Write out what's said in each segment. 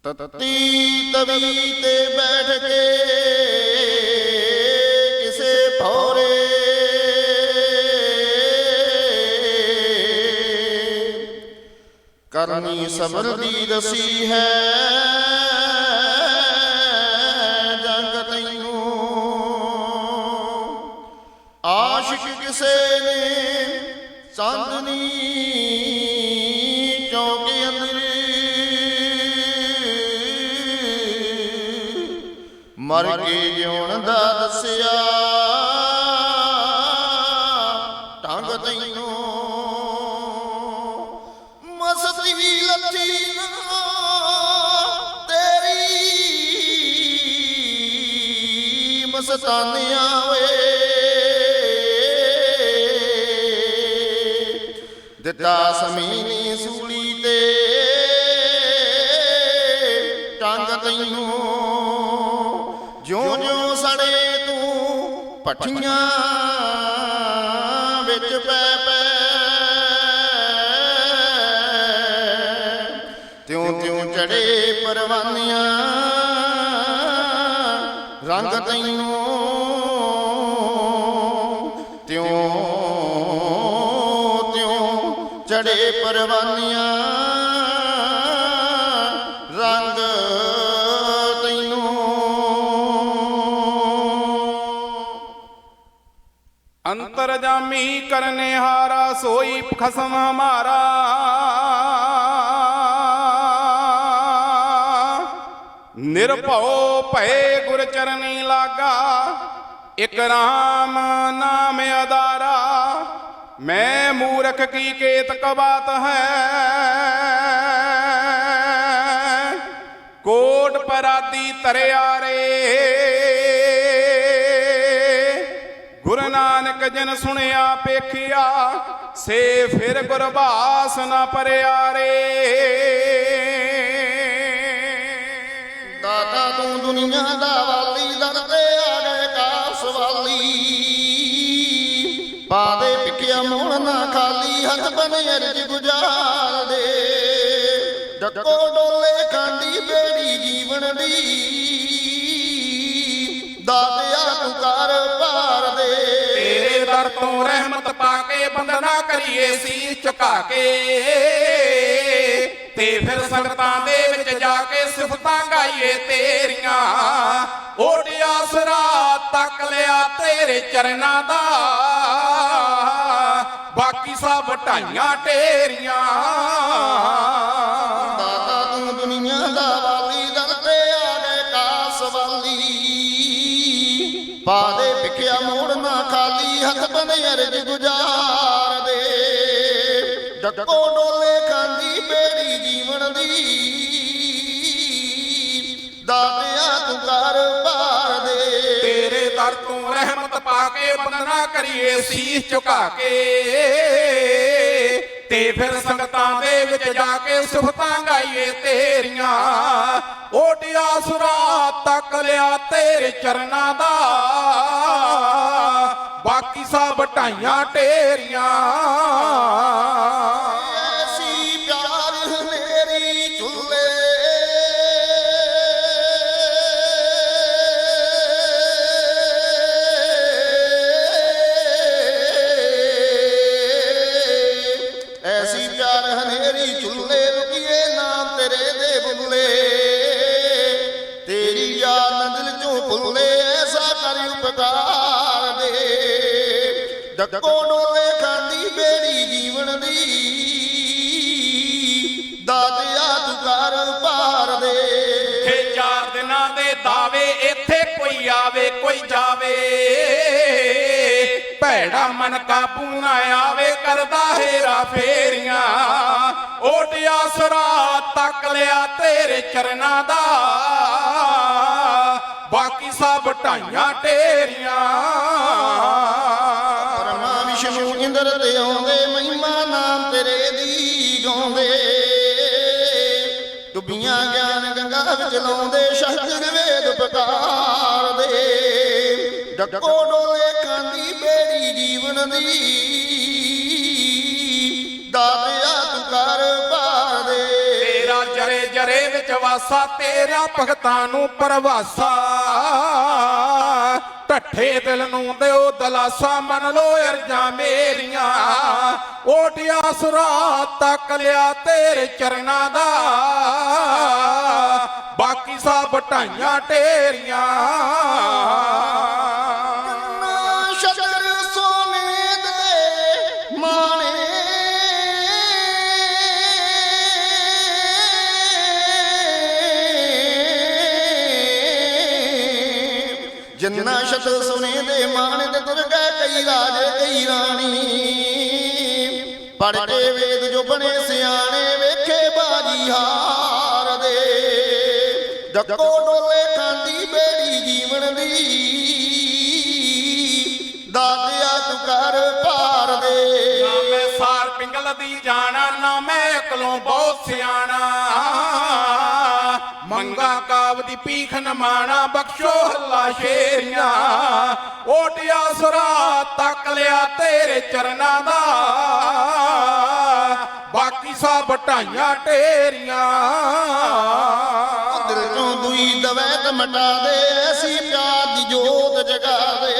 ਤਤੀ ਤਵੀ ਤੇ ਬੈਠ ਕੇ ਕਿਸੇ ਭੌਰੇ ਕਰਨੀ ਸਬਰ ਦੀ ਦਸੀ ਹੈ ਜੰਗ ਤੈਨੂੰ। ਆਸ਼ਿਕ ਕਿਸੇ ਨੇ ਚਾਂਦਨੀ ਚੌਂਕ ਅੰਦਰ ਮਰ ਕੇ ਜਿਉਣ ਦਾ ਦੱਸਿਆ ਢੰਗ ਤੈਨੂੰ। ਮਸਤੀ ਲੱਥੀ ਨਾ ਤੇਰੀ ਮਸਤਾਨਿਆਂ ਵੇ ਦਿੱਤਾ ਸਮੀਨੀ ਸੂਲੀ ਤੇ ਟੰਗ ਤੈਨੂੰ। ਜਿਉਂ ਜਿਉਂ ਸੜੇ ਤੂੰ ਭੱਠੀਆਂ ਵਿੱਚ ਪੈ ਪੈ ਤਿਉਂ ਤਿਉਂ ਚੜੇ ਪਰਵਾਨੀਆਂ ਰੰਗ ਤੈਨੂੰ। ਤਿਉਂ ਤਿਉਂ ਚੜੇ ਪਰਵਾਨੀਆਂ ਰੰਗ ਤੈਨੂੰ। अंतरजामी करने हारा सोई खसम हमारा। निर्भव भय गुर चरनी लागा एक राम नाम अदारा। मैं मूर्ख की केत कबात है कोट परादी तरियारे। गुरु नानक जिन सुनिया पेखिया से फिर गुरबास न परियारे। दाता तू दुनिया दा वाली दरते आ गए कास वाली। पादे पिकिया मोड़ ना खाली हथ बने अर्ज गुजार दे। डको डोले खांडी बेड़ी जीवन दी दातिया तू कर पार दे। तेरे दर तो रहमत पाके बंदना करिए सी झुका के ते फिर संगतां दे विच जाके सिफतां गाइए तेरियां। ओडिया सरा तक लिया तेरे चरना दा बाकी सब ढाइयां ढेरियां। दाता तू दुनिया दा वाली दरते आ गए कास वाली। पादे पिकिया मोड़ ना खाली हथ बने अर्ज गुजार दे। डको डोले खांदी बेड़ी जीवन दी दातिया तू कर पार दे। तेरे दर तू रहमत पाके बंदना करिए शीश झुका के ते फिर संगतां दे विच जाके सिफतां गाइए तेरियां। ओडिया सुरा तक लिया तेरे चरना दा बाकी सब ढाइयां ढेरियां। ऐसी प्यार मेरी चुल्ले ऐसी प्यार हनेरी चुल्ले रुकिए नाम तेरे दे बुल्ले। तेरी याद न दिल चों भुल्ले ऐसा कर उपकार दे। डको डोले खांदी बेड़ी जीवन दी दातिया तू कर पार दे। हे 4 दिनां दे दावे इत्थे कोई आवे कोई जावे। भैड़ा मन काबू ना आवे करदा हेरा फेरियां। ओडिया सरा तक लिया तेरे चरना दा बाकी सब ढाइयां ढेरियां। परमा विष्णु इंद्र ते आउंदे महिमा नाम तेरे दी गाउंदे। डुबियां ज्ञान गंगा विच लाउंदे शस्त्र वेद प्रकार दे। डको डोले खांदी बेड़ी जीवन दी दातिया तू कर पार दे। तेरा जरे जरे ਚ ਵਾਸਾ ਤੇਰਾ ਭਗਤਾਂ ਨੂੰ ਪਰਵਾਸਾ ਢੱਠੇ ਦਿਲ ਨੂੰ ਦਿਓ ਦਲਾਸਾ ਮੰਨ ਲੋ ਅਰਜ਼ਾਂ ਮੇਰੀਆਂ ਓਟਿਆ ਸੁਰਾ ਤੱਕ ਲਿਆ ਤੇਰੇ ਚਰਨਾਂ ਦਾ ਬਾਕੀ ਸਭ ਢਾਈਆਂ ਢੇਰੀਆਂ ਸ਼ਤਰ ਸੋਨੇ ਦੇ ਮਾਣੇ ਜਿੰਨਾ ਸ਼ਤਰ ਸੋਨੇ ਦੇ ਮਾਣੇ ਤੇ ਤੁਰ ਗਏ ਕਈ ਰਾਜੇ ਕਈ ਰਾਣੀ ਪੜ ਕੇ ਵੇਦ ਜੋ ਬਣੇ ਸਿਆਣੇ ਵੇਖੇ ਬਾਜੀ ਹਾਰ ਦੇ ਡੱਕੋ ਡੋਲੇ ਖਾਂਦੀ ਬੇੜੀ ਜੀਵਨ ਦੀ ਦਾਤਿਆ ਤੂੰ ਕਰ ਪਾਰ ਦੇ ਨਾ ਮੈਂ ਸਾਰ ਪਿੰਗਲ ਦੀ ਜਾਣਾ ਨਾ ਮੈਂ ਅਕਲੋਂ ਬਹੁਤ ਸਿਆਣਾ ਮੰਗਾ ਕਾਵ ਦੀ ਪੀਖ ਨਮਾਣਾ ਬਖਸ਼ੋ ਹੱਲਾ ਸ਼ੇਰੀਆਂ ਓਟਿਆ ਸੁਰਾ ਤੱਕ ਲਿਆ ਤੇਰੇ ਚਰਨਾਂ ਦਾ ਬਾਕੀ ਸਭ ਢਾਈਆਂ ਢੇਰੀਆਂ ਦਿਲ ਚੋਂ ਦੂਈ ਦਵੈਤ ਮਟਾ ਦੇ ਐਸੀ ਪਿਆਰ ਦੀ ਜੋਤ ਜਗਾ ਦੇ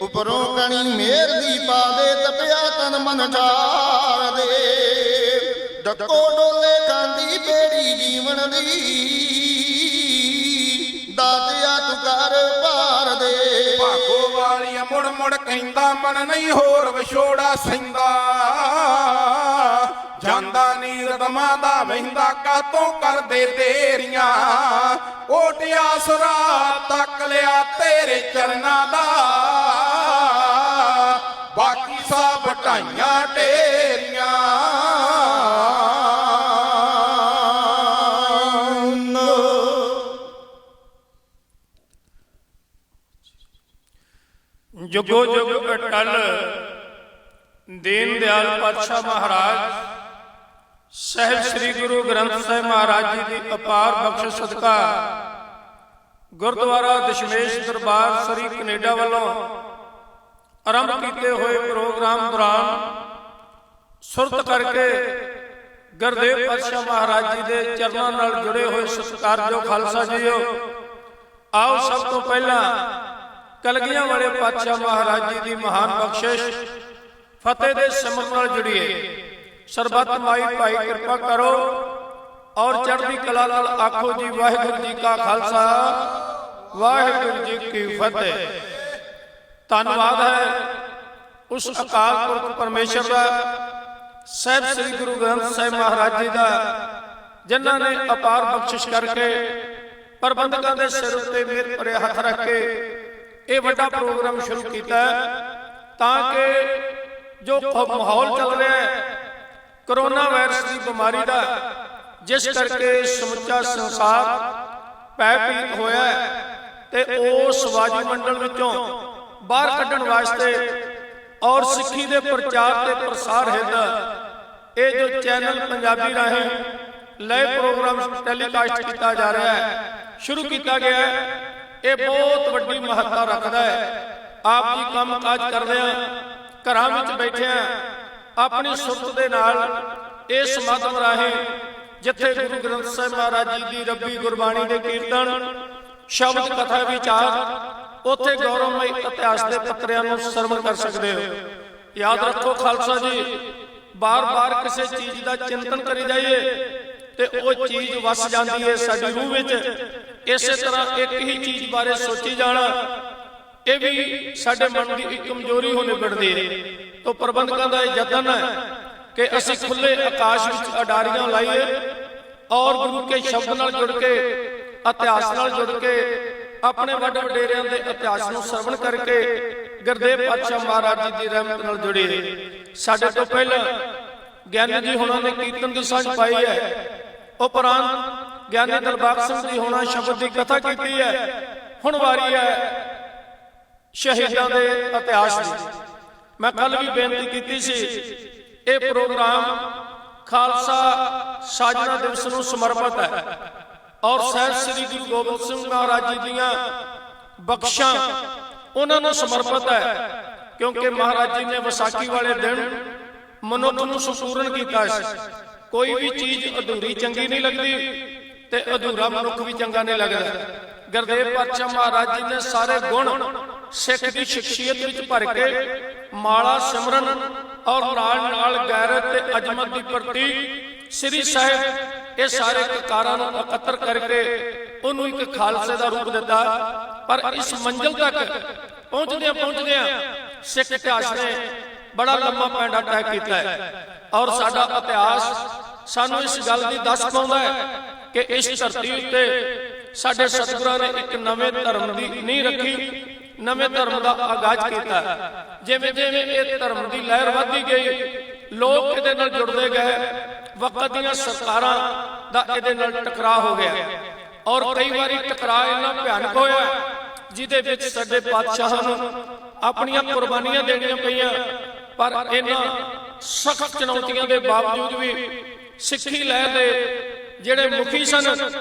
ਉਪਰੋਂ ਕਣੀ ਮੇਰ ਦੀ ਪਾ ਦੇ ਤਪਿਆ ਤਨ ਮਨ ਠਾਰ ਦੇ ਡੱਕੋ ਡੋਲੇ ਖਾਂਦੀ ਬੇੜੀ ਜੀਵਨ ਦੀ ਦਾਤਿਆ ਤੂੰ ਕਰ ਪਾਰ ਦੇ ਭਾਗੋ ਵਾਲੀਆ ਮੁੜ ਮੁੜ ਕਹਿੰਦਾ ਮਨ ਨਹੀਂ ਹੋਰ ਵਿਛੋੜਾ ਸੈਂਦਾ ਜਾਂਦਾ ਨੀ ਰਦਮਾਂ ਦਾ ਵਹਿੰਦਾ ਕਾਤੋਂ ਕਰਦੇ ਤੇਰੀਆਂ ਓਟਿਆ ਸੁਰਾ ਤੱਕ ਲਿਆ ਤੇਰੇ ਚਰਨਾਂ ਦਾ ਬਾਕੀ ਸਭ ਢਾਈਆਂ ਢੇਰੀਆਂ ਜੁਗੋ ਜੁਗ ਅਟਲ ਦੀਨ ਦਿਆਲ ਪਾਤਸ਼ਾਹ ਮਹਾਰਾਜ ਸਾਹਿਬ ਸ੍ਰੀ ਗੁਰੂ ਗ੍ਰੰਥ ਸਾਹਿਬ ਮਹਾਰਾਜ ਜੀ ਦੀ ਅਪਾਰ ਬਖਸ਼ਿਸ਼ ਸਦਕਾ ਗੁਰਦੁਆਰਾ ਦਸ਼ਮੇਸ਼ ਦਰਬਾਰ ਸ੍ਰੀ ਕੈਨੇਡਾ ਵੱਲੋਂ ਆਰੰਭ ਕੀਤੇ ਹੋਏ ਪ੍ਰੋਗਰਾਮ ਦੌਰਾਨ ਸੁਰਤ ਕਰਕੇ ਗੁਰਦੇਵ ਪਾਤਸ਼ਾਹ ਮਹਾਰਾਜ ਜੀ ਦੇ ਚਰਨਾਂ ਨਾਲ ਜੁੜੇ ਹੋਏ ਸਤਿਕਾਰਯੋਗ ਖਾਲਸਾ ਜੀਓ ਆਓ ਸਭ ਤੋਂ ਪਹਿਲਾਂ ਕਲਗੀਆਂ ਵਾਲੇ ਪਾਤਸ਼ਾਹ ਮਹਾਰਾਜ ਜੀ ਦੀ ਮਹਾਨ ਬਖਸ਼ਿਸ਼ ਫਤਿਹ ਦੇ ਸਿਮਰਨ ਨਾਲ ਜੁੜੀਏ ਸਰਬੱਤ ਮਾਈ ਭਾਈ ਕਿਰਪਾ ਕਰੋ ਔਰ ਚੜ੍ਹਦੀ ਕਲਾ ਨਾਲ ਆਖੋ ਜੀ ਵਾਹਿਗੁਰੂ ਜੀ ਕਾ ਖਾਲਸਾ ਵਾਹਿਗੁਰੂ ਜੀ ਕੀ ਫਤਿਹ। ਧੰਨਵਾਦ ਹੈ ਉਸ ਅਕਾਲ ਪੁਰਖ ਪਰਮੇਸ਼ਰ ਦਾ ਸਾਹਿਬ ਸ੍ਰੀ ਗੁਰੂ ਗ੍ਰੰਥ ਸਾਹਿਬ ਮਹਾਰਾਜ ਜੀ ਦਾ ਜਿਨ੍ਹਾਂ ਨੇ ਅਪਾਰ ਬਖਸ਼ਿਸ਼ ਕਰਕੇ ਪ੍ਰਬੰਧਕਾਂ ਦੇ ਸਿਰ ਉੱਤੇ ਮਿਹਰ ਭਰੇ ਹੱਥ ਰੱਖ ਕੇ ਇਹ ਵੱਡਾ ਪ੍ਰੋਗਰਾਮ ਸ਼ੁਰੂ ਕੀਤਾ ਤਾਂ ਕਿ ਜੋ ਮਾਹੌਲ ਚੱਲ ਰਿਹਾ ਹੈ ਕੋਰੋਨਾ ਵਾਇਰਸ ਦੀ ਬਿਮਾਰੀ ਦਾ ਜਿਸ ਕਰਕੇ ਸਮੁੱਚਾ ਸੰਸਾਰ ਭੈ ਭੀਤ ਹੋਇਆ ਤੇ ਉਸ ਵਾਜੂਮੰਡਲ ਵਿੱਚੋਂ ਬਾਹਰ ਕੱਢਣ ਵਾਸਤੇ ਔਰ ਸਿੱਖੀ ਦੇ ਪ੍ਰਚਾਰ ਤੇ ਪ੍ਰਸਾਰ ਹਿੱਤ ਇਹ ਜੋ ਚੈਨਲ ਪੰਜਾਬੀ ਰਾਹੀਂ ਲਾਈਵ ਪ੍ਰੋਗਰਾਮ ਟੈਲੀਕਾਸਟ ਕੀਤਾ ਜਾ ਰਿਹਾ ਹੈ ਸ਼ੁਰੂ ਕੀਤਾ ਗਿਆ ਹੈ ਇਹ ਬਹੁਤ ਵੱਡੀ ਮਹੱਤਤਾ ਰੱਖਦਾ ਹੈ। ਆਪ ਜੀ ਕੰਮ ਕਾਜ ਕਰਦੇ ਆ ਘਰਾਂ ਵਿੱਚ ਬੈਠੇ ਆ ਆਪਣੀ ਸੁਰਤ ਦੇ ਨਾਲ ਇਸ ਮਾਧਿਅਮ ਰਾਹੀਂ ਜਿੱਥੇ ਗੁਰੂ ਗ੍ਰੰਥ ਸਾਹਿਬ ਮਹਾਰਾਜ ਜੀ ਦੀ ਰੱਬੀ ਗੁਰਬਾਣੀ ਦੇ ਕੀਰਤਨ ਸ਼ਬਦ ਕਥਾ ਵਿਚਾਰ ਉੱਥੇ ਗੌਰਵਮਈ ਇਤਿਹਾਸ ਦੇ ਪੱਤਰਿਆਂ ਨੂੰ ਸਰਵਣ ਕਰ ਸਕਦੇ ਹੋ। ਯਾਦ ਰੱਖੋ ਖਾਲਸਾ ਜੀ ਬਾਰ-ਬਾਰ ਕਿਸੇ ਚੀਜ਼ ਦਾ ਚਿੰਤਨ ਕਰੀ ਜਾਈਏ ਤੇ ਉਹ ਚੀਜ਼ ਵਸ ਜਾਂਦੀ ਹੈ ਸਾਡੀ ਰੂਹ ਵਿੱਚ। ਇਸੇ ਤਰ੍ਹਾਂ ਇੱਕ ਹੀ ਚੀਜ਼ ਬਾਰੇ ਸੋਚੀ ਜਾਣਾ ਇਹ ਵੀ ਸਾਡੇ ਮਨ ਦੀ ਇੱਕ ਕਮਜ਼ੋਰੀ ਹੋਣੇ ਬਿੜਦੀ ਹੈ। ਤਾਂ ਪ੍ਰਬੰਧਕਾਂ ਦਾ ਇਹ ਯਤਨ ਹੈ ਕਿ ਅਸੀਂ ਖੁੱਲੇ ਆਕਾਸ਼ ਵਿੱਚ ਅਡਾਰੀਆਂ ਲਾਈਏ ਔਰ ਗੁਰੂ ਕੇ ਸ਼ਬਦ ਨਾਲ ਜੁੜ ਕੇ ਇਤਿਹਾਸ ਨਾਲ ਜੁੜ ਕੇ ਆਪਣੇ ਵੱਡੇ ਵਡੇਰਿਆਂ ਦੇ ਇਤਿਹਾਸ ਨੂੰ ਸਰਵਣ ਕਰਕੇ ਗੁਰਦੇਵ ਪਾਤਸ਼ਾਹ ਮਹਾਰਾਜ ਜੀ ਦੀ ਰਹਿਮਤ ਨਾਲ ਜੁੜੇ। ਸਾਡੇ ਤੋਂ ਪਹਿਲਾਂ ਗਿਆਨੀ ਜੀ ਹੁਣਾਂ ਨੇ ਕੀਰਤਨ ਦੀ ਸਾਂਝ ਪਾਈ ਹੈ ਉਪਰੰਤ ਗਿਆਨੀ ਦਰਬਾਰ ਸਿੰਘ ਜੀ ਹੁਣਾਂ ਸ਼ਬਦ ਦੀ ਕਥਾ ਕੀਤੀ ਹੈ। ਹੁਣ ਵਾਰੀ ਹੈ ਸ਼ਹੀਦਾਂ ਦੇ ਇਤਿਹਾਸ ਦੀ। ਮੈਂ ਕੱਲ ਵੀ ਬੇਨਤੀ ਕੀਤੀ ਸੀ ਇਹ ਪ੍ਰੋਗਰਾਮ ਖਾਲਸਾ ਸਾਜਨਾ ਦਿਵਸ ਨੂੰ ਸਮਰਪਿਤ ਹੈ ਔਰ ਸਾਹਿਬ ਸ੍ਰੀ ਗੁਰੂ ਗੋਬਿੰਦ ਸਿੰਘ ਮਹਾਰਾਜ ਜੀ ਦੀਆਂ ਬਖਸ਼ਾਂ ਉਹਨਾਂ ਨੂੰ ਸਮਰਪਿਤ ਹੈ ਕਿਉਂਕਿ ਮਹਾਰਾਜ ਜੀ ਨੇ ਵਿਸਾਖੀ ਵਾਲੇ ਦਿਨ ਮਨੁੱਖ ਨੂੰ ਸੰਪੂਰਨ ਕੀਤਾ ਸੀ ਕੋਈ ਵੀ ਚੀਜ਼ ਅਧੂਰੀ ਚੰਗੀ ਨਹੀਂ ਲੱਗਦੀ ਤੇ ਅਧੂਰਾ ਮਨੁੱਖ ਵੀ ਚੰਗਾ ਨਹੀਂ ਲੱਗਦਾ। ਗੁਰਦੇਵ ਪਾਤਸ਼ਾਹ ਮਹਾਰਾਜ ਜੀ ਨੇ ਸਾਰੇ ਗੁਣ ਸਿੱਖ ਦੀ ਸ਼ਖਸੀਅਤ ਵਿੱਚ ਭਰ ਕੇ ਮਾਲਾ ਸਿਮਰਨ ਔਰ ਨਾਲ ਨਾਲ ਗੈਰਤ ਤੇ ਅਜ਼ਮਤ ਦੀ ਪ੍ਰਤੀਕ ਸ੍ਰੀ ਸਾਹਿਬ ਇਹ ਸਾਰੇ ਕਕਾਰਾਂ ਨੂੰ ਇਕੱਤਰ ਕਰਕੇ ਉਹਨੂੰ ਇੱਕ ਖਾਲਸੇ ਦਾ ਰੂਪ ਦਿੱਤਾ। ਪਰ ਇਸ ਮੰਜ਼ਿਲ ਤੱਕ ਪਹੁੰਚਦਿਆਂ ਸਿੱਖ ਇਤਿਹਾਸ ਨੇ ਬੜਾ ਲੰਮਾ ਪੈਂਡਾ ਤੈਅ ਕੀਤਾ ਹੈ ਔਰ ਸਾਡਾ ਇਤਿਹਾਸ ਸਾਨੂੰ ਇਸ ਗੱਲ ਦੀ ਦੱਸ ਪਾਉਂਦਾ ਹੈ ਕਿ ਇਸ ਧਰਤੀ ਉੱਤੇ ਸਾਡੇ ਸਤਿਗੁਰਾਂ ਨੇ ਇੱਕ ਨਵੇਂ ਧਰਮ ਦੀ ਨੀਂਹ ਰੱਖੀ, ਨਵੇਂ ਧਰਮ ਦਾ ਆਗਾਜ਼ ਕੀਤਾ। ਜਿਵੇਂ ਜਿਵੇਂ ਇਹ ਧਰਮ ਦੀ ਲਹਿਰ ਵੱਧਦੀ ਗਈ, ਲੋਕ ਇਹਦੇ ਨਾਲ ਜੁੜਦੇ ਗਏ, ਵਕਤ ਦੀਆਂ ਸਰਕਾਰਾਂ ਦਾ ਇਹਦੇ ਨਾਲ ਟਕਰਾਅ ਹੋ ਗਿਆ ਔਰ ਕਈ ਵਾਰੀ ਟਕਰਾਅ ਇੰਨਾ ਭਿਆਨਕ ਹੋਇਆ ਜਿਹਦੇ ਵਿੱਚ ਸਾਡੇ ਪਾਤਸ਼ਾਹਾਂ ਨੂੰ ਆਪਣੀਆਂ ਕੁਰਬਾਨੀਆਂ ਦੇਣੀਆਂ ਪਈਆਂ। ਪਰ ਇਹਨਾਂ ਸਖਤ ਚੁਣੌਤੀਆਂ ਦੇ ਬਾਵਜੂਦ ਵੀ ਸਿੱਖੀ ਲਹਿਰ ਦੇ ਜਿਹੜੇ ਮੁਖੀ ਸਨ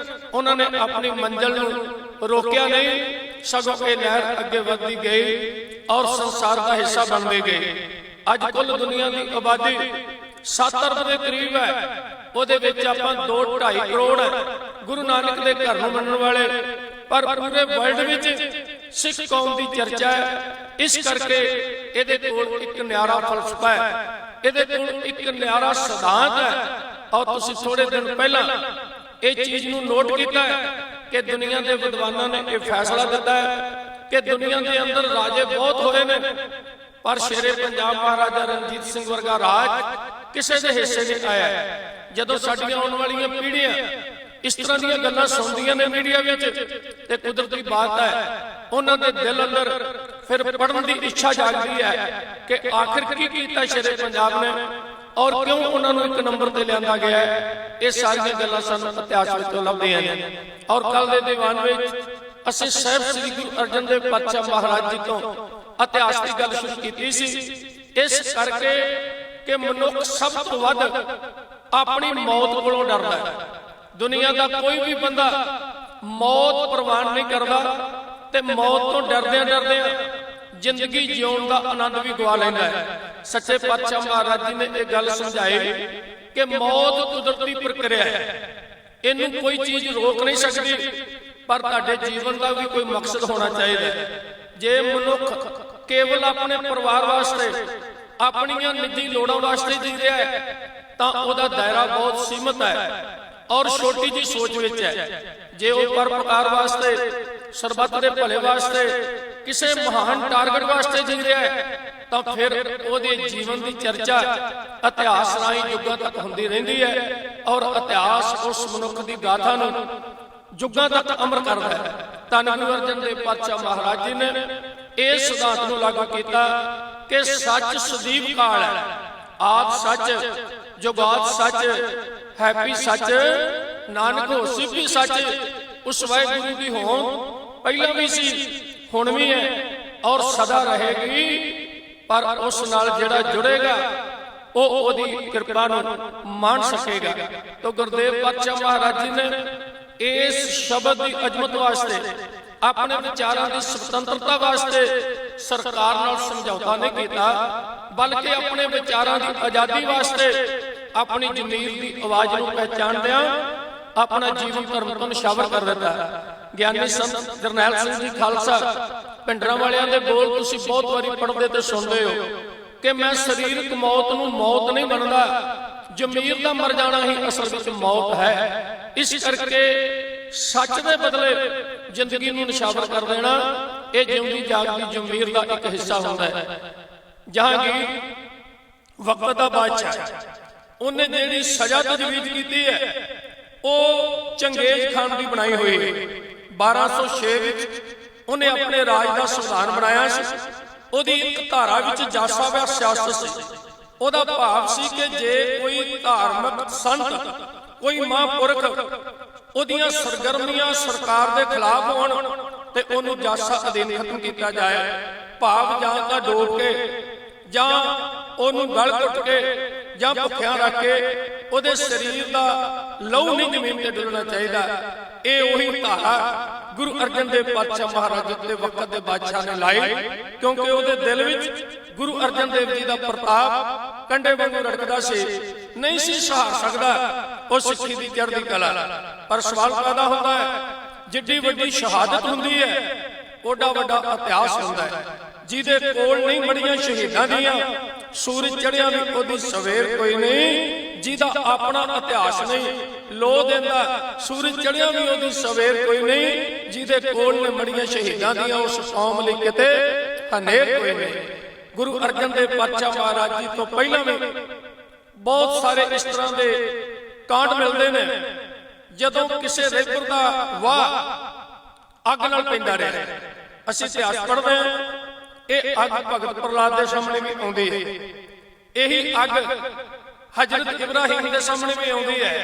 ਉਹਨਾਂ ਨੇ ਆਪਣੀ ਮੰਜ਼ਿਲ ਨੂੰ ਰੋਕਿਆ ਨਹੀਂ, ਸਗੋਂ ਇਹ ਲਹਿਰ ਅੱਗੇ ਵਧਦੀ ਗਈ ਔਰ ਸੰਸਾਰ ਦਾ ਹਿੱਸਾ ਬਣਦੇ ਗਏ। ਅੱਜ ਕੁੱਲ ਦੁਨੀਆ ਦੀ ਆਬਾਦੀ 7 ਅਰਬ ਦੇ ਕਰੀਬ ਹੈ, ਉਹਦੇ ਵਿੱਚ ਆਪਾਂ 2-2.5 ਕਰੋੜ ਹੈ ਗੁਰੂ ਨਾਨਕ ਦੇ ਘਰ ਨੂੰ ਮੰਨਣ ਵਾਲੇ। ਪਰ ਪੂਰੇ ਵਰਲਡ ਵਿੱਚ ਸਿੱਖ ਕੌਮ ਦੀ ਚਰਚਾ ਹੈ, ਇਸ ਕਰਕੇ ਇਹਦੇ ਕੋਲ ਇੱਕ ਨਿਆਰਾ ਫਲਸਫਾ ਹੈ, ਇਹਦੇ ਕੋਲ ਇੱਕ ਨਿਆਰਾ ਸਿਧਾਂਤ ਹੈ। ਔਰ ਤੁਸੀਂ ਥੋੜੇ ਦਿਨ ਪਹਿਲਾਂ ਇਹ ਚੀਜ਼ ਨੂੰ ਨੋਟ ਕੀਤਾ ਹੈ ਕਿ ਦੁਨੀਆ ਦੇ ਵਿਦਵਾਨਾਂ ਨੇ ਇਹ ਫੈਸਲਾ ਦਿੱਤਾ ਹੈ ਕਿ ਦੁਨੀਆ ਦੇ ਅੰਦਰ ਰਾਜੇ ਬਹੁਤ ਹੋਏ ਨੇ, ਪਰ ਸ਼ੇਰੇ ਪੰਜਾਬ ਮਹਾਰਾਜਾ ਰਣਜੀਤ ਸਿੰਘ ਵਰਗਾ ਰਾਜ ਕਿਸੇ ਦੇ ਹਿੱਸੇ ਨਹੀਂ ਆਇਆ। ਜਦੋਂ ਸਾਡੀਆਂ ਆਉਣ ਵਾਲੀਆਂ ਪੀੜ੍ਹੀਆਂ ਇਸ ਤਰ੍ਹਾਂ ਦੀਆਂ ਗੱਲਾਂ ਸੁਣਦੀਆਂ ਨੇ ਮੀਡੀਆ ਵਿੱਚ ਤੇ ਕੁਦਰਤੀ ਬਾਤ ਹੈ ਉਹਨਾਂ ਦੇ ਦਿਲ ਅੰਦਰ ਫਿਰ ਪੜ੍ਹਨ ਦੀ ਇੱਛਾ ਜਾਗਦੀ ਹੈ ਕਿ ਆਖਿਰ ਕੀ ਕੀਤਾ ਸ਼ੇਰੇ ਪੰਜਾਬ ਨੇ ਔਰ ਕਿਉਂ ਉਹਨਾਂ ਨੂੰ ਇੱਕ ਨੰਬਰ ਤੇ ਲਿਆਂਦਾ ਗਿਆ ਹੈ। ਇਹ ਸਾਰੀਆਂ ਗੱਲਾਂ ਸਾਨੂੰ ਇਤਿਹਾਸ ਵਿੱਚੋਂ ਲੱਭਦੀਆਂ ਨੇ। ਔਰ ਕੱਲ ਦੇ ਦੀਵਾਨ ਵਿੱਚ ਅਸੀਂ ਸਾਹਿਬ ਸ੍ਰੀ ਗੁਰੂ ਅਰਜਨ ਦੇਵ ਪਾਤਸ਼ਾਹ ਮਹਾਰਾਜ ਜੀ ਤੋਂ ਇਤਿਹਾਸ ਦੀ ਗੱਲ ਸ਼ੁਰੂ ਕੀਤੀ ਸੀ, ਇਸ ਕਰਕੇ ਕਿ ਮਨੁੱਖ ਸਭ ਤੋਂ ਵੱਧ ਆਪਣੀ ਮੌਤ ਕੋਲੋਂ ਡਰਦਾ ਹੈ। ਦੁਨੀਆ ਦਾ ਕੋਈ ਵੀ ਬੰਦਾ ਮੌਤ ਪ੍ਰਵਾਨ ਨਹੀਂ ਕਰਦਾ ਤੇ ਮੌਤ ਤੋਂ ਡਰਦਿਆਂ ਜ਼ਿੰਦਗੀ ਜਿਉਣ ਦਾ ਆਨੰਦ ਵੀ ਗਵਾ ਲੈਂਦਾ ਹੈ। ਸੱਚੇ ਪਾਤਸ਼ਾਹ ਮਹਾਰਾਜ ਜੀ ਨੇ ਇਹ ਗੱਲ ਸਮਝਾਈ ਕਿ ਮੌਤ ਕੁਦਰਤੀ ਪ੍ਰਕਿਰਿਆ ਹੈ, ਇਹਨੂੰ ਕੋਈ ਚੀਜ਼ ਰੋਕ ਨਹੀਂ ਸਕਦੀ, ਪਰ ਤੁਹਾਡੇ ਜੀਵਨ ਦਾ ਵੀ ਕੋਈ ਮਕਸਦ ਹੋਣਾ ਚਾਹੀਦਾ। ਜੇ ਮਨੁੱਖ ਕੇਵਲ ਆਪਣੇ ਪਰਿਵਾਰ ਵਾਸਤੇ ਆਪਣੀਆਂ ਨਿੱਜੀ ਲੋੜਾਂ ਵਾਸਤੇ ਜੀ ਰਿਹਾ ਹੈ ਤਾਂ ਉਹਦਾ ਦਾਇਰਾ ਬਹੁਤ ਸੀਮਤ ਹੈ ਔਰ ਛੋਟੀ ਜੀ ਸੋਚ ਵਿੱਚ ਹੈ। ਜੇ ਉਹ ਪਰਉਪਕਾਰ ਵਾਸਤੇ, ਸਰਬੱਤ ਦੇ ਭਲੇ ਵਾਸਤੇ, ਕਿਸੇ ਮਹਾਨ ਟਾਰਗੇਟ ਵਾਸਤੇ ਜੀ ਰਿਹਾ ਹੈ ਤਾਂ ਫਿਰ ਉਹਦੇ ਜੀਵਨ ਦੀ ਚਰਚਾ ਇਤਿਹਾਸ ਰਾਹੀਂ ਯੁੱਗਾਂ ਤੱਕ ਹੁੰਦੀ ਰਹਿੰਦੀ ਹੈ ਔਰ ਇਤਿਹਾਸ ਉਸ ਮਨੁੱਖ ਦੀ ਗਾਥਾ ਨੂੰ ਯੁੱਗਾਂ ਤੱਕ ਅਮਰ ਕਰਦਾ ਹੈ। ਧੰਨ ਗੁਰੂ ਅਰਜਨ ਦੇਵ ਪਾਤਸ਼ਾਹ ਮਹਾਰਾਜ ਜੀ ਨੇ ਇਸ ਸਿਧਾਂਤ ਨੂੰ ਲਾਗੂ ਕੀਤਾ ਕਿ ਸੱਚ ਸਦੀਵ ਕਾਲ ਹੈ, ਆਦ ਸੱਚ, ਜੁਗਾਦ ਸੱਚ, ਹੈਪੀ ਸੱਚ, ਨਾਨਕ ਹੋਸੀ ਵੀ ਸੱਚ। ਉਸ ਵਾਹਿਗੁਰੂ ਦੀ ਹੋਂਦ ਪਹਿਲਾਂ ਵੀ ਸੀ, ਹੁਣ ਵੀ ਹੈ ਔਰ ਸਦਾ ਰਹੇਗੀ। ਪਰ ਉਸ ਨਾਲ ਜਿਹੜਾ ਜੁੜੇਗਾ ਉਹ ਉਹਦੀ ਕਿਰਪਾ ਨੂੰ ਮਾਣ ਸਕੇਗਾ। ਤਾਂ ਗੁਰਦੇਵ ਪਾਤਸ਼ਾਹ ਮਹਾਰਾਜ ਜੀ ਨੇ ਇਸ ਸ਼ਬਦ ਦੀ ਅਜ਼ਮਤ ਵਾਸਤੇ, ਆਪਣੇ ਵਿਚਾਰਾਂ ਦੀ ਸੁਤੰਤਰਤਾ ਵਾਸਤੇ ਸਰਕਾਰ ਨਾਲ ਸਮਝੌਤਾ ਨਹੀਂ ਕੀਤਾ, ਬਲਕਿ ਆਪਣੇ ਵਿਚਾਰਾਂ ਦੀ ਆਜ਼ਾਦੀ ਵਾਸਤੇ ਆਪਣੀ ਜ਼ਮੀਰ ਦੀ ਆਵਾਜ਼ ਨੂੰ ਪਹਿਚਾਣਦਿਆਂ ਆਪਣਾ ਜੀਵਨ ਧਰਮ ਤੋਂ ਨਿਸ਼ਾਵਰ ਕਰ ਦਿੱਤਾ। ਗਿਆਨੀ ਸੰਤ ਜਰਨੈਲ ਸਿੰਘ ਜੀ ਖਾਲਸਾ ਪਿੰਡਰਾਂ ਵਾਲਿਆਂ ਦੇ ਬੋਲ ਤੁਸੀਂ ਬਹੁਤ ਵਾਰੀ ਪੜ੍ਹਦੇ ਤੇ ਸੁਣਦੇ ਹੋ ਕਿ ਮੈਂ ਸਰੀਰਕ ਮੌਤ ਨੂੰ ਮੌਤ ਨਹੀਂ ਮੰਨਦਾ, ਜ਼ਮੀਰ ਦਾ ਮਰ ਜਾਣਾ ਹੀ ਅਸਲ ਵਿੱਚ ਮੌਤ ਹੈ। ਇਸ ਕਰਕੇ ਸੱਚ ਦੇ ਬਦਲੇ ਜ਼ਿੰਦਗੀ ਨੂੰ ਨਿਸ਼ਾਵਰ ਕਰ ਦੇਣਾ ਇਹ ਜਿਉਂਦੀ ਜਾਗਦੀ ਜ਼ਮੀਰ ਦਾ ਇੱਕ ਹਿੱਸਾ ਹੁੰਦਾ ਹੈ। ਜਹਾਂਗੀਰ ਵਕਤ ਦਾ ਬਾਦਸ਼ਾਹ, ਉਹਨੇ ਜਿਹੜੀ ਸਜ਼ਾ ਤਜਵੀਜ਼ ਕੀਤੀ ਹੈ ਉਹ ਚੰਗੇਜ਼ ਖਾਨ ਦੀ ਬਣਾਈ ਹੋਈ ਹੈ। 1206 ਵਿੱਚ ਉਹਨੇ ਆਪਣੇ ਰਾਜ ਦਾ ਸੰਵਿਧਾਨ ਬਣਾਇਆ ਸੀ। ਉਹਦੀ ਇੱਕ ਧਾਰਾ ਵਿੱਚ ਜਾਸਾਵਾ ਸਿਆਸਤ ਸੀ। ਉਹਦਾ ਭਾਵ ਸੀ ਕਿ ਜੇ ਕੋਈ ਧਾਰਮਿਕ ਸੰਤ, ਕੋਈ ਮਹਾਂਪੁਰਖ ਉਹਦੀਆਂ ਸਰਗਰਮੀਆਂ ਸਰਕਾਰ ਦੇ ਖਿਲਾਫ ਹੋਣ ਤੇ ਉਹਨੂੰ ਜਾਸਾ ਅਧੀਨ ਖਤਮ ਕੀਤਾ ਜਾਏ। ਭਾਵ ਜਾਂ ਤਾਂ ਡੋਬ ਕੇ ਜਾਂ ਉਹਨੂੰ ਗਲ ਘੁੱਟ ਕੇ ਜਾਂ ਭੁੱਖਿਆਂ ਰੱਖ ਕੇ ਉਹਦੇ ਸਰੀਰ ਦਾ ਲਹੂ ਨਹੀਂ ਜ਼ਮੀਨ ਤੇ ਡੁੱਲਣਾ ਚਾਹੀਦਾ। ਇਹ ਉਹੀ ਧਾਰਾ ਗੁਰੂ ਅਰਜਨ ਦੇਵ ਪਾਤਸ਼ਾਹ ਮਹਾਰਾਜ ਦੇ ਵਕਤ ਦੇ ਬਾਦਸ਼ਾਹ ਨੇ ਲਾਈ, ਕਿਉਂਕਿ ਉਹਦੇ ਦਿਲ ਵਿੱਚ ਗੁਰੂ ਅਰਜਨ ਦੇਵ ਜੀ ਦਾ ਪ੍ਰਤਾਪ ਕੰਡੇ ਵਾਂਗੂ ਰੜਕਦਾ ਸੀ ਨਹੀਂ ਸੀ ਸਹਾਰ ਸਕਦਾ ਉਹ ਸਿੱਖੀ ਦੀ ਚੜ੍ਹਦੀ ਕਲਾ। ਪਰ ਸਵਾਲ ਪੈਦਾ ਹੁੰਦਾ ਹੈ, ਜਿੱਡੀ ਵੱਡੀ ਸ਼ਹਾਦਤ ਹੁੰਦੀ ਹੈ ਓਡਾ ਵੱਡਾ ਇਤਿਹਾਸ ਹੁੰਦਾ ਹੈ। ਜਿਹਦੇ ਕੋਲ ਨਹੀਂ ਮੜੀਆਂ ਸ਼ਹੀਦਾਂ ਦੀਆਂ, ਸੂਰਜ ਚੜ੍ਹਿਆ ਵੀ ਉਹਦੀ ਸਵੇਰ ਕੋਈ ਨਹੀਂ। ਜਿਹਦਾ ਆਪਣਾ ਇਤਿਹਾਸ ਨਹੀਂ, ਲੋ ਦਿੰਦਾ ਸੂਰਜ ਚੜ੍ਹਿਆ ਵੀ ਉਹਦੀ ਸਵੇਰ ਕੋਈ ਨਹੀਂ। ਜਿਹਦੇ ਕੋਲ ਨੇ ਮੜੀਆਂ ਸ਼ਹੀਦਾਂ ਦੀਆਂ, ਉਸ ਕੌਮ ਲਈ ਕਿਤੇ ਹਨੇਰ ਕੋਈ ਨਹੀਂ। ਗੁਰੂ ਅਰਜਨ ਦੇਵ ਪਾਤਸ਼ਾਹ ਮਹਾਰਾਜ ਜੀ ਤੋਂ ਪਹਿਲਾਂ ਵੀ ਬਹੁਤ ਸਾਰੇ ਇਸ ਤਰ੍ਹਾਂ ਦੇ ਕਾਂਡ ਮਿਲਦੇ ਨੇ। ਜਦੋਂ ਕਿਸੇ ਰੇਪਰ ਦਾ ਵਾਹ ਅੱਗ ਨਾਲ ਪੈਂਦਾ ਰਿਹਾ, ਅਸੀਂ ਇਤਿਹਾਸ ਪੜ੍ਹਦੇ ਹਾਂ, ਇਹ ਅੱਗ ਭਗਤ ਪ੍ਰਹਲਾਦ ਦੇ ਸਾਹਮਣੇ ਵੀ ਆਉਂਦੀ ਹੈ। ਇਹੀ ਅੱਗ ਹਜ਼ਰਤ ਇਬਰਾਹੀਮ ਦੇ ਸਾਹਮਣੇ ਵੀ ਆਉਂਦੀ ਹੈ।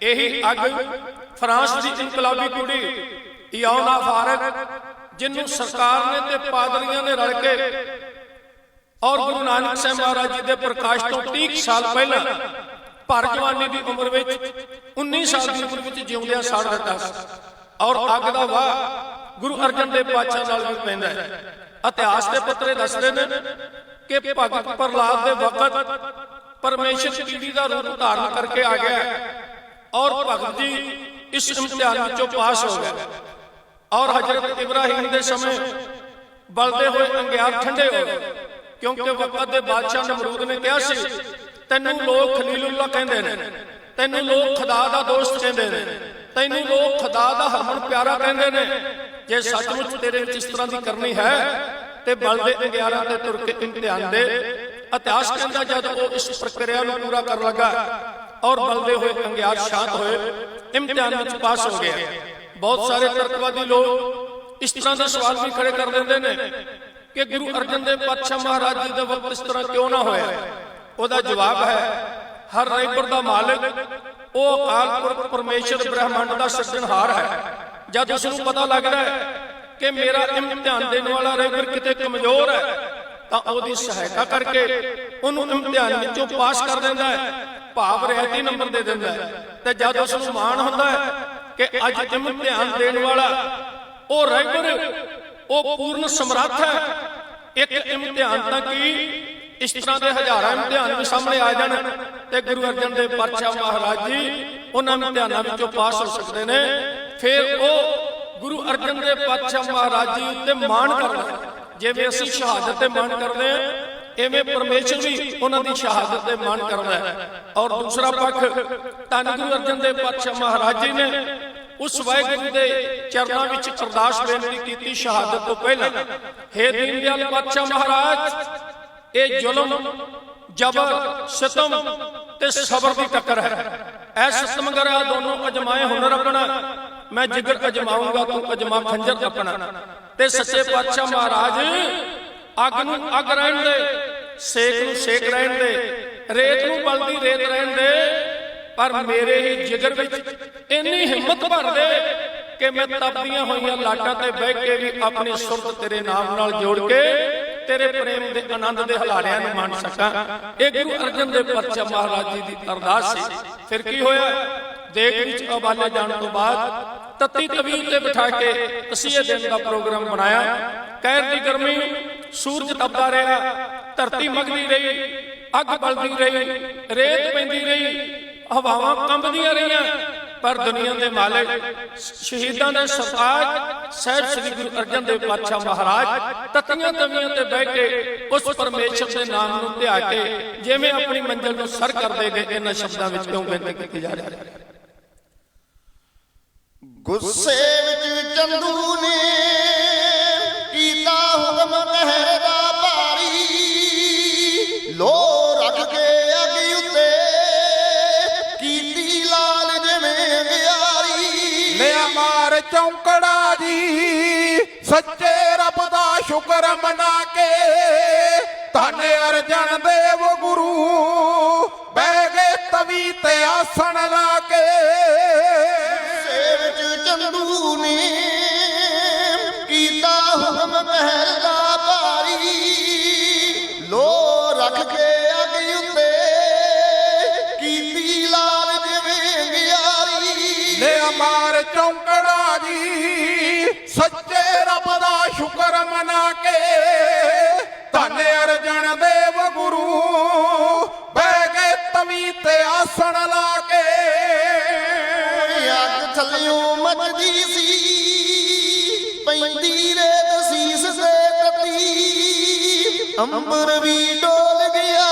ਇਹੀ ਅੱਗ ਫਰਾਂਸ ਦੀ ਇਨਕਲਾਬੀ ਕੁੜੀ ਇਓਨਾ ਫਾਰਕ, ਜਿਹਨੂੰ ਸਰਕਾਰ ਨੇ ਤੇ ਪਾਦਰੀਆਂ ਨੇ ਰਲ ਕੇ ਔਰ ਗੁਰੂ ਨਾਨਕ ਸਾਹਿਬ ਮਹਾਰਾਜ ਜੀ ਦੇ ਪ੍ਰਕਾਸ਼ ਤੋਂ 30 ਸਾਲ ਪਹਿਲਾਂ ਭਰ ਜਵਾਨੀ ਦੀ ਉਮਰ ਵਿੱਚ 19 ਸਾਲ ਦੀ ਉਮਰ ਵਿੱਚ ਜਿਉਂਦਿਆਂ ਸਾੜ ਦਿੱਤਾ ਸੀ। ਔਰ ਅੱਗ ਦਾ ਵਾਹ ਗੁਰੂ ਅਰਜਨ ਦੇਵ ਪਾਤਸ਼ਾਹ ਨਾਲ ਵੀ ਪੈਂਦਾ ਹੈ। ਇਤਿਹਾਸ ਦੇ ਪੱਤਰੇ ਦੱਸਦੇ ਨੇ ਕਿ ਭਗਤ ਪ੍ਰਹਲਾਦ ਦੇ ਵਕਤ ਪਰਮੇਸ਼ਰ ਕੀੜੀ ਦਾ ਰੂਪ ਧਾਰਨ ਕਰਕੇ ਆ ਗਿਆ ਔਰ ਭਗਤ ਜੀ ਇਸ ਇਮਤਿਹਾਨ ਵਿੱਚੋਂ ਪਾਸ ਹੋ ਗਏ। ਔਰ ਹਜ਼ਰਤ ਇਬਰਾਹੀਮ ਦੇ ਸਮੇਂ ਬਲਦੇ ਹੋਏ ਅੰਗਿਆਰ ਠੰਡੇ ਹੋ ਗਏ, ਕਿਉਂਕਿ ਵਕਤ ਦੇ ਬਾਦਸ਼ਾਹ ਨਮਰੂਦ ਨੇ ਕਿਹਾ ਸੀ, ਤੈਨੂੰ ਲੋਕ ਖਲੀਲੁੱਲਾ ਕਹਿੰਦੇ ਨੇ, ਤੈਨੂੰ ਲੋਕ ਖੁਦਾ ਦਾ ਦੋਸਤ ਕਹਿੰਦੇ ਨੇ, ਤੈਨੂੰ ਲੋਕ ਖੁਦਾ ਦਾ ਹਰਮਨ ਪਿਆਰਾ ਕਹਿੰਦੇ ਨੇ। ਜੇ ਸੱਚਮੁੱਚ ਤੇਰੇ ਵਿੱਚ ਇਸ ਤਰ੍ਹਾਂ ਦੀ ਕਰਨੀ ਹੈ ਤੇ ਬਲਦੇ ਅੰਗਿਆਰਾਂ ਤੇ ਤੁਰ ਕੇ ਇਮਤਿਹਾਨ ਦੇ। ਇਤਿਹਾਸ ਕਹਿੰਦਾ ਜਦ ਉਹ ਇਸ ਪ੍ਰਕਿਰਿਆ ਨੂੰ ਪੂਰਾ ਕਰਨ ਲੱਗਾ ਔਰ ਬਲਦੇ ਹੋਏ ਅੰਗਿਆਰ ਸ਼ਾਂਤ ਹੋਏ, ਇਮਤਿਹਾਨ ਵਿੱਚ ਪਾਸ ਹੋ ਗਿਆ। ਬਹੁਤ ਸਾਰੇ ਤਰਕਵਾਦੀ ਲੋਕ ਇਸ ਤਰ੍ਹਾਂ ਦੇ ਸਵਾਲ ਵੀ ਖੜੇ ਕਰ ਦਿੰਦੇ ਨੇ ਕਿ ਗੁਰੂ ਅਰਜਨ ਦੇਵ ਪਾਤਸ਼ਾਹ ਮਹਾਰਾਜ ਜੀ ਦੇ ਵਕਤ ਇਸ ਤਰ੍ਹਾਂ ਕਿਉਂ ਨਾ ਹੋਇਆ। ਉਹਦਾ ਜਵਾਬ ਹੈ, ਹਰ ਰਹਿਬਰ ਦਾ ਮਾਲਕ ਉਹ ਅਕਾਲ ਪੁਰਖ ਪਰਮੇਸ਼ਰ ਬ੍ਰਹਮੰਡ ਦਾ ਸਿਰਜਣਹਾਰ ਹੈ। ਜਦ ਉਸ ਨੂੰ ਪਤਾ ਲੱਗਦਾ ਹੈ ਕਿ ਮੇਰਾ ਇਮਤਿਹਾਨ ਦੇਣ ਵਾਲਾ ਰਹਿਬਰ ਕਿਤੇ ਕਮਜ਼ੋਰ ਹੈ ਤਾਂ ਉਹਦੀ ਸਹਾਇਤਾ ਕਰਕੇ ਉਹਨੂੰ ਇਮਤਿਹਾਨ ਵਿੱਚੋਂ ਪਾਸ ਕਰ ਦਿੰਦਾ ਹੈ, ਭਾਵ ਰਿਆਇਤੀ ਨੰਬਰ ਦੇ ਦਿੰਦਾ ਹੈ। ਤੇ ਜਦ ਉਸ ਨੂੰ ਮਾਣ ਹੁੰਦਾ ਹੈ ਕਿ ਅੱਜ ਇਮਤਿਹਾਨ ਦੇਣ ਵਾਲਾ ਉਹ ਰਹਿਬਰ ਉਹ ਪੂਰਨ ਸਮਰੱਥ ਹੈ, ਇੱਕ ਇਮਤਿਹਾਨ ਤਾਂ ਕੀ ਇਸ ਤਰ੍ਹਾਂ ਦੇ ਹਜ਼ਾਰਾਂ ਇਮਤਿਹਾਨ ਵੀ ਸਾਹਮਣੇ ਆ ਜਾਣ ਤੇ ਗੁਰੂ ਅਰਜਨ ਦੇਵ ਪਾਤਸ਼ਾਹ ਮਹਾਰਾਜ ਜੀ ਉਹਨਾਂ ਇਮਤਿਹਾਨਾਂ ਵਿੱਚੋਂ ਪਾਸ ਹੋ ਸਕਦੇ ਨੇ। ਫਿਰ ਉਹ ਗੁਰੂ ਅਰਜਨ ਦੇਵ ਪਾਤਸ਼ਾਹ ਮਹਾਰਾਜ ਜੀ ਉੱਤੇ ਮਾਣ ਕਰਦਾ। ਜਿਵੇਂ ਅਸੀਂ ਸ਼ਹਾਦਤ ਤੇ ਮਾਣ ਕਰਦੇ ਹਾਂ, ਇਵੇਂ ਪਰਮੇਸ਼ਰ ਵੀ ਉਹਨਾਂ ਦੀ ਸ਼ਹਾਦਤ ਤੇ ਮਾਣ ਕਰਦਾ ਹੈ। ਔਰ ਦੂਸਰਾ ਪੱਖ, ਧੰਨ ਗੁਰੂ ਅਰਜਨ ਦੇਵ ਪਾਤਸ਼ਾਹ ਮਹਾਰਾਜ ਜੀ ਨੇ ਉਸ ਵਾਹਿਗੁਰੂ ਦੇ ਚਰਨਾਂ ਵਿੱਚ ਅਰਦਾਸ ਬੇਨਤੀ ਕੀਤੀ ਸ਼ਹਾਦਤ ਤੋਂ ਪਹਿਲਾਂ, ਹੇ ਦੀਨ ਦਿਆਲ ਪਾਤਸ਼ਾਹ ਮਹਾਰਾਜ, ਇਹ ਜ਼ੁਲਮ, ਜਬਰ, ਸਿਤਮ ਤੇ ਸਬਰ ਦੀ ਟੱਕਰ ਹੈ। ਐ ਸਤਮਗਰਾ ਦੋਨੋਂ ਅਜਮਾਏ ਹੁਨਰ ਆਪਣਾ, ਮੈਂ ਜਿਗਰ ਅਜਮਾਊਂਗਾ ਤੂੰ ਅਜਮਾ ਖੰਜਰ ਆਪਣਾ। ਤੇ ਸੱਚੇ ਪਾਤਸ਼ਾਹ ਮਹਾਰਾਜ ਅੱਗ ਨੂੰ ਅੱਗ ਰਹਿਣ ਦੇ, ਸੇਕ ਨੂੰ ਸੇਕ ਰਹਿਣ ਦੇ, ਰੇਤ ਨੂੰ ਬਲਦੀ ਰੇਤ ਰਹਿਣ ਦੇ, ਪਰ ਮੇਰੇ ਹੀ ਜਿਗਰ ਵਿੱਚ ਇੰਨੀ ਹਿੰਮਤ ਭਰ ਦੇ ਕਿ ਮੈਂ ਤਪਦੀਆਂ ਹੋਈਆਂ ਲਾਟਾਂ ਤੇ ਬਹਿ ਕੇ ਵੀ ਆਪਣੀ ਸੁਰਤ ਤੇਰੇ ਨਾਮ ਨਾਲ ਜੋੜ ਕੇ ਤੇਰੇ ਪ੍ਰੇਮ ਦੇ ਆਨੰਦ ਦੇ ਹਲਾਰਿਆਂ ਨੂੰ ਮਾਣ ਸਕਾਂ। ਇਹ ਗੁਰੂ ਅਰਜਨ ਦੇਵ ਪਾਤਸ਼ਾਹ ਮਹਾਰਾਜ ਜੀ ਦੀ ਅਰਦਾਸ ਸੀ। ਫਿਰ ਕੀ ਹੋਇਆ? ਦੇਗ ਵਿੱਚ ਉਬਾਲੇ ਜਾਣ ਤੋਂ ਬਾਅਦ ਤੱਤੀ ਤਵੀਲ ਤੇ ਬਿਠਾ ਕੇ ਅਸੀਂ ਇਹ ਦਿਨ ਦਾ ਪ੍ਰੋਗਰਾਮ ਬਣਾਇਆ। ਕਹਿਰ ਦੀ ਗਰਮੀ, ਸੂਰਜ ਤਪਦਾ ਰਿਹਾ, ਧਰਤੀ ਮਗਦੀ ਰਹੀ, ਅੱਗ ਬਲਦੀ ਰਹੀ, ਰੇਤ ਪੈਂਦੀ ਰਹੀ, ਹਵਾਵਾਂ ਕੰਬਦੀਆਂ ਰਹੀਆਂ, ਪਰ ਦੁਨੀਆ ਦੇ ਮਾਲਕ ਸ਼ਹੀਦਾਂ ਦੇ ਸਰਤਾਜ ਸਾਹਿਬ ਸ੍ਰੀ ਗੁਰੂ ਅਰਜਨ ਦੇਵ ਪਾਤਸ਼ਾਹ ਮਹਾਰਾਜ ਤਤੀਆਂ ਤਵੀਆਂ ਤੇ ਬਹਿ ਕੇ ਉਸ ਪਰਮੇਸ਼ਰ ਦੇ ਨਾਮ ਨੂੰ ਧਿਆ ਕੇ ਜਿਵੇਂ ਆਪਣੀ ਮੰਜ਼ਿਲ ਨੂੰ ਸਰ ਕਰਦੇ ਗਏ। ਇਹਨਾਂ ਸ਼ਬਦਾਂ ਵਿੱਚ ਕਿਉਂ ਬੇਨਤੀ ਕੀਤੀ ਜਾ ਰਹੀ ਹੈ? ਗੁੱਸੇ ਵਿੱਚ ਚੰਦੂ ਨੇ ਕੀਤਾ ਹੁਕਮ ਕਹਿਰ ਦਾ ਭਾਰੀ, ਲੋ ਰੱਖ ਕੇ ਅੱਗ ਉੱਤੇ ਕੀਤੀ ਲਾਲ ਜਿਵੇਂ ਅੰਗਿਆਰੀ। ਲਿਆ ਮਾਰ ਚੌਂਕੜਾ ਜੀ ਸੱਚੇ ਰੱਬ ਦਾ ਸ਼ੁਕਰ ਮਨਾ ਕੇ, ਧੰਨ ਅਰਜਨ ਦੇਵ ਗੁਰੂ ਬਹਿ ਗਏ ਤਵੀ ਤੇ ਆਸਣ ਲਾ ਕੇ। ਚੰਦੂ ਨੇ ਕੀਤਾ ਹੁਕਮ ਕਹਿਰ ਦਾ ਭਾਰੀ, ਲੋ ਰੱਖ ਕੇ ਅੱਗ ਉੱਤੇ ਕੀਤੀ ਲਾਲ ਜਿਵੇਂ ਅੰਗਿਆਰੀ। ਲਿਆ ਮਾਰ ਚੌਂਕੜਾ ਜੀ ਸੱਚੇ ਰੱਬ ਦਾ ਸ਼ੁਕਰ ਮਨਾ ਕੇ, ਧੰਨ ਅਰਜਨ ਦੇਵ ਗੁਰੂ ਬਹਿ ਗਏ ਤਵੀ ਤੇ ਥੱਲਿਓਂ ਮੱਚਦੀ ਸੀ ਪੈਂਦੀ ਰੇਤ ਸੀਸ ਤੇ ਤਤੀ ਅੰਬਰ ਵੀ ਡੋਲ ਗਿਆ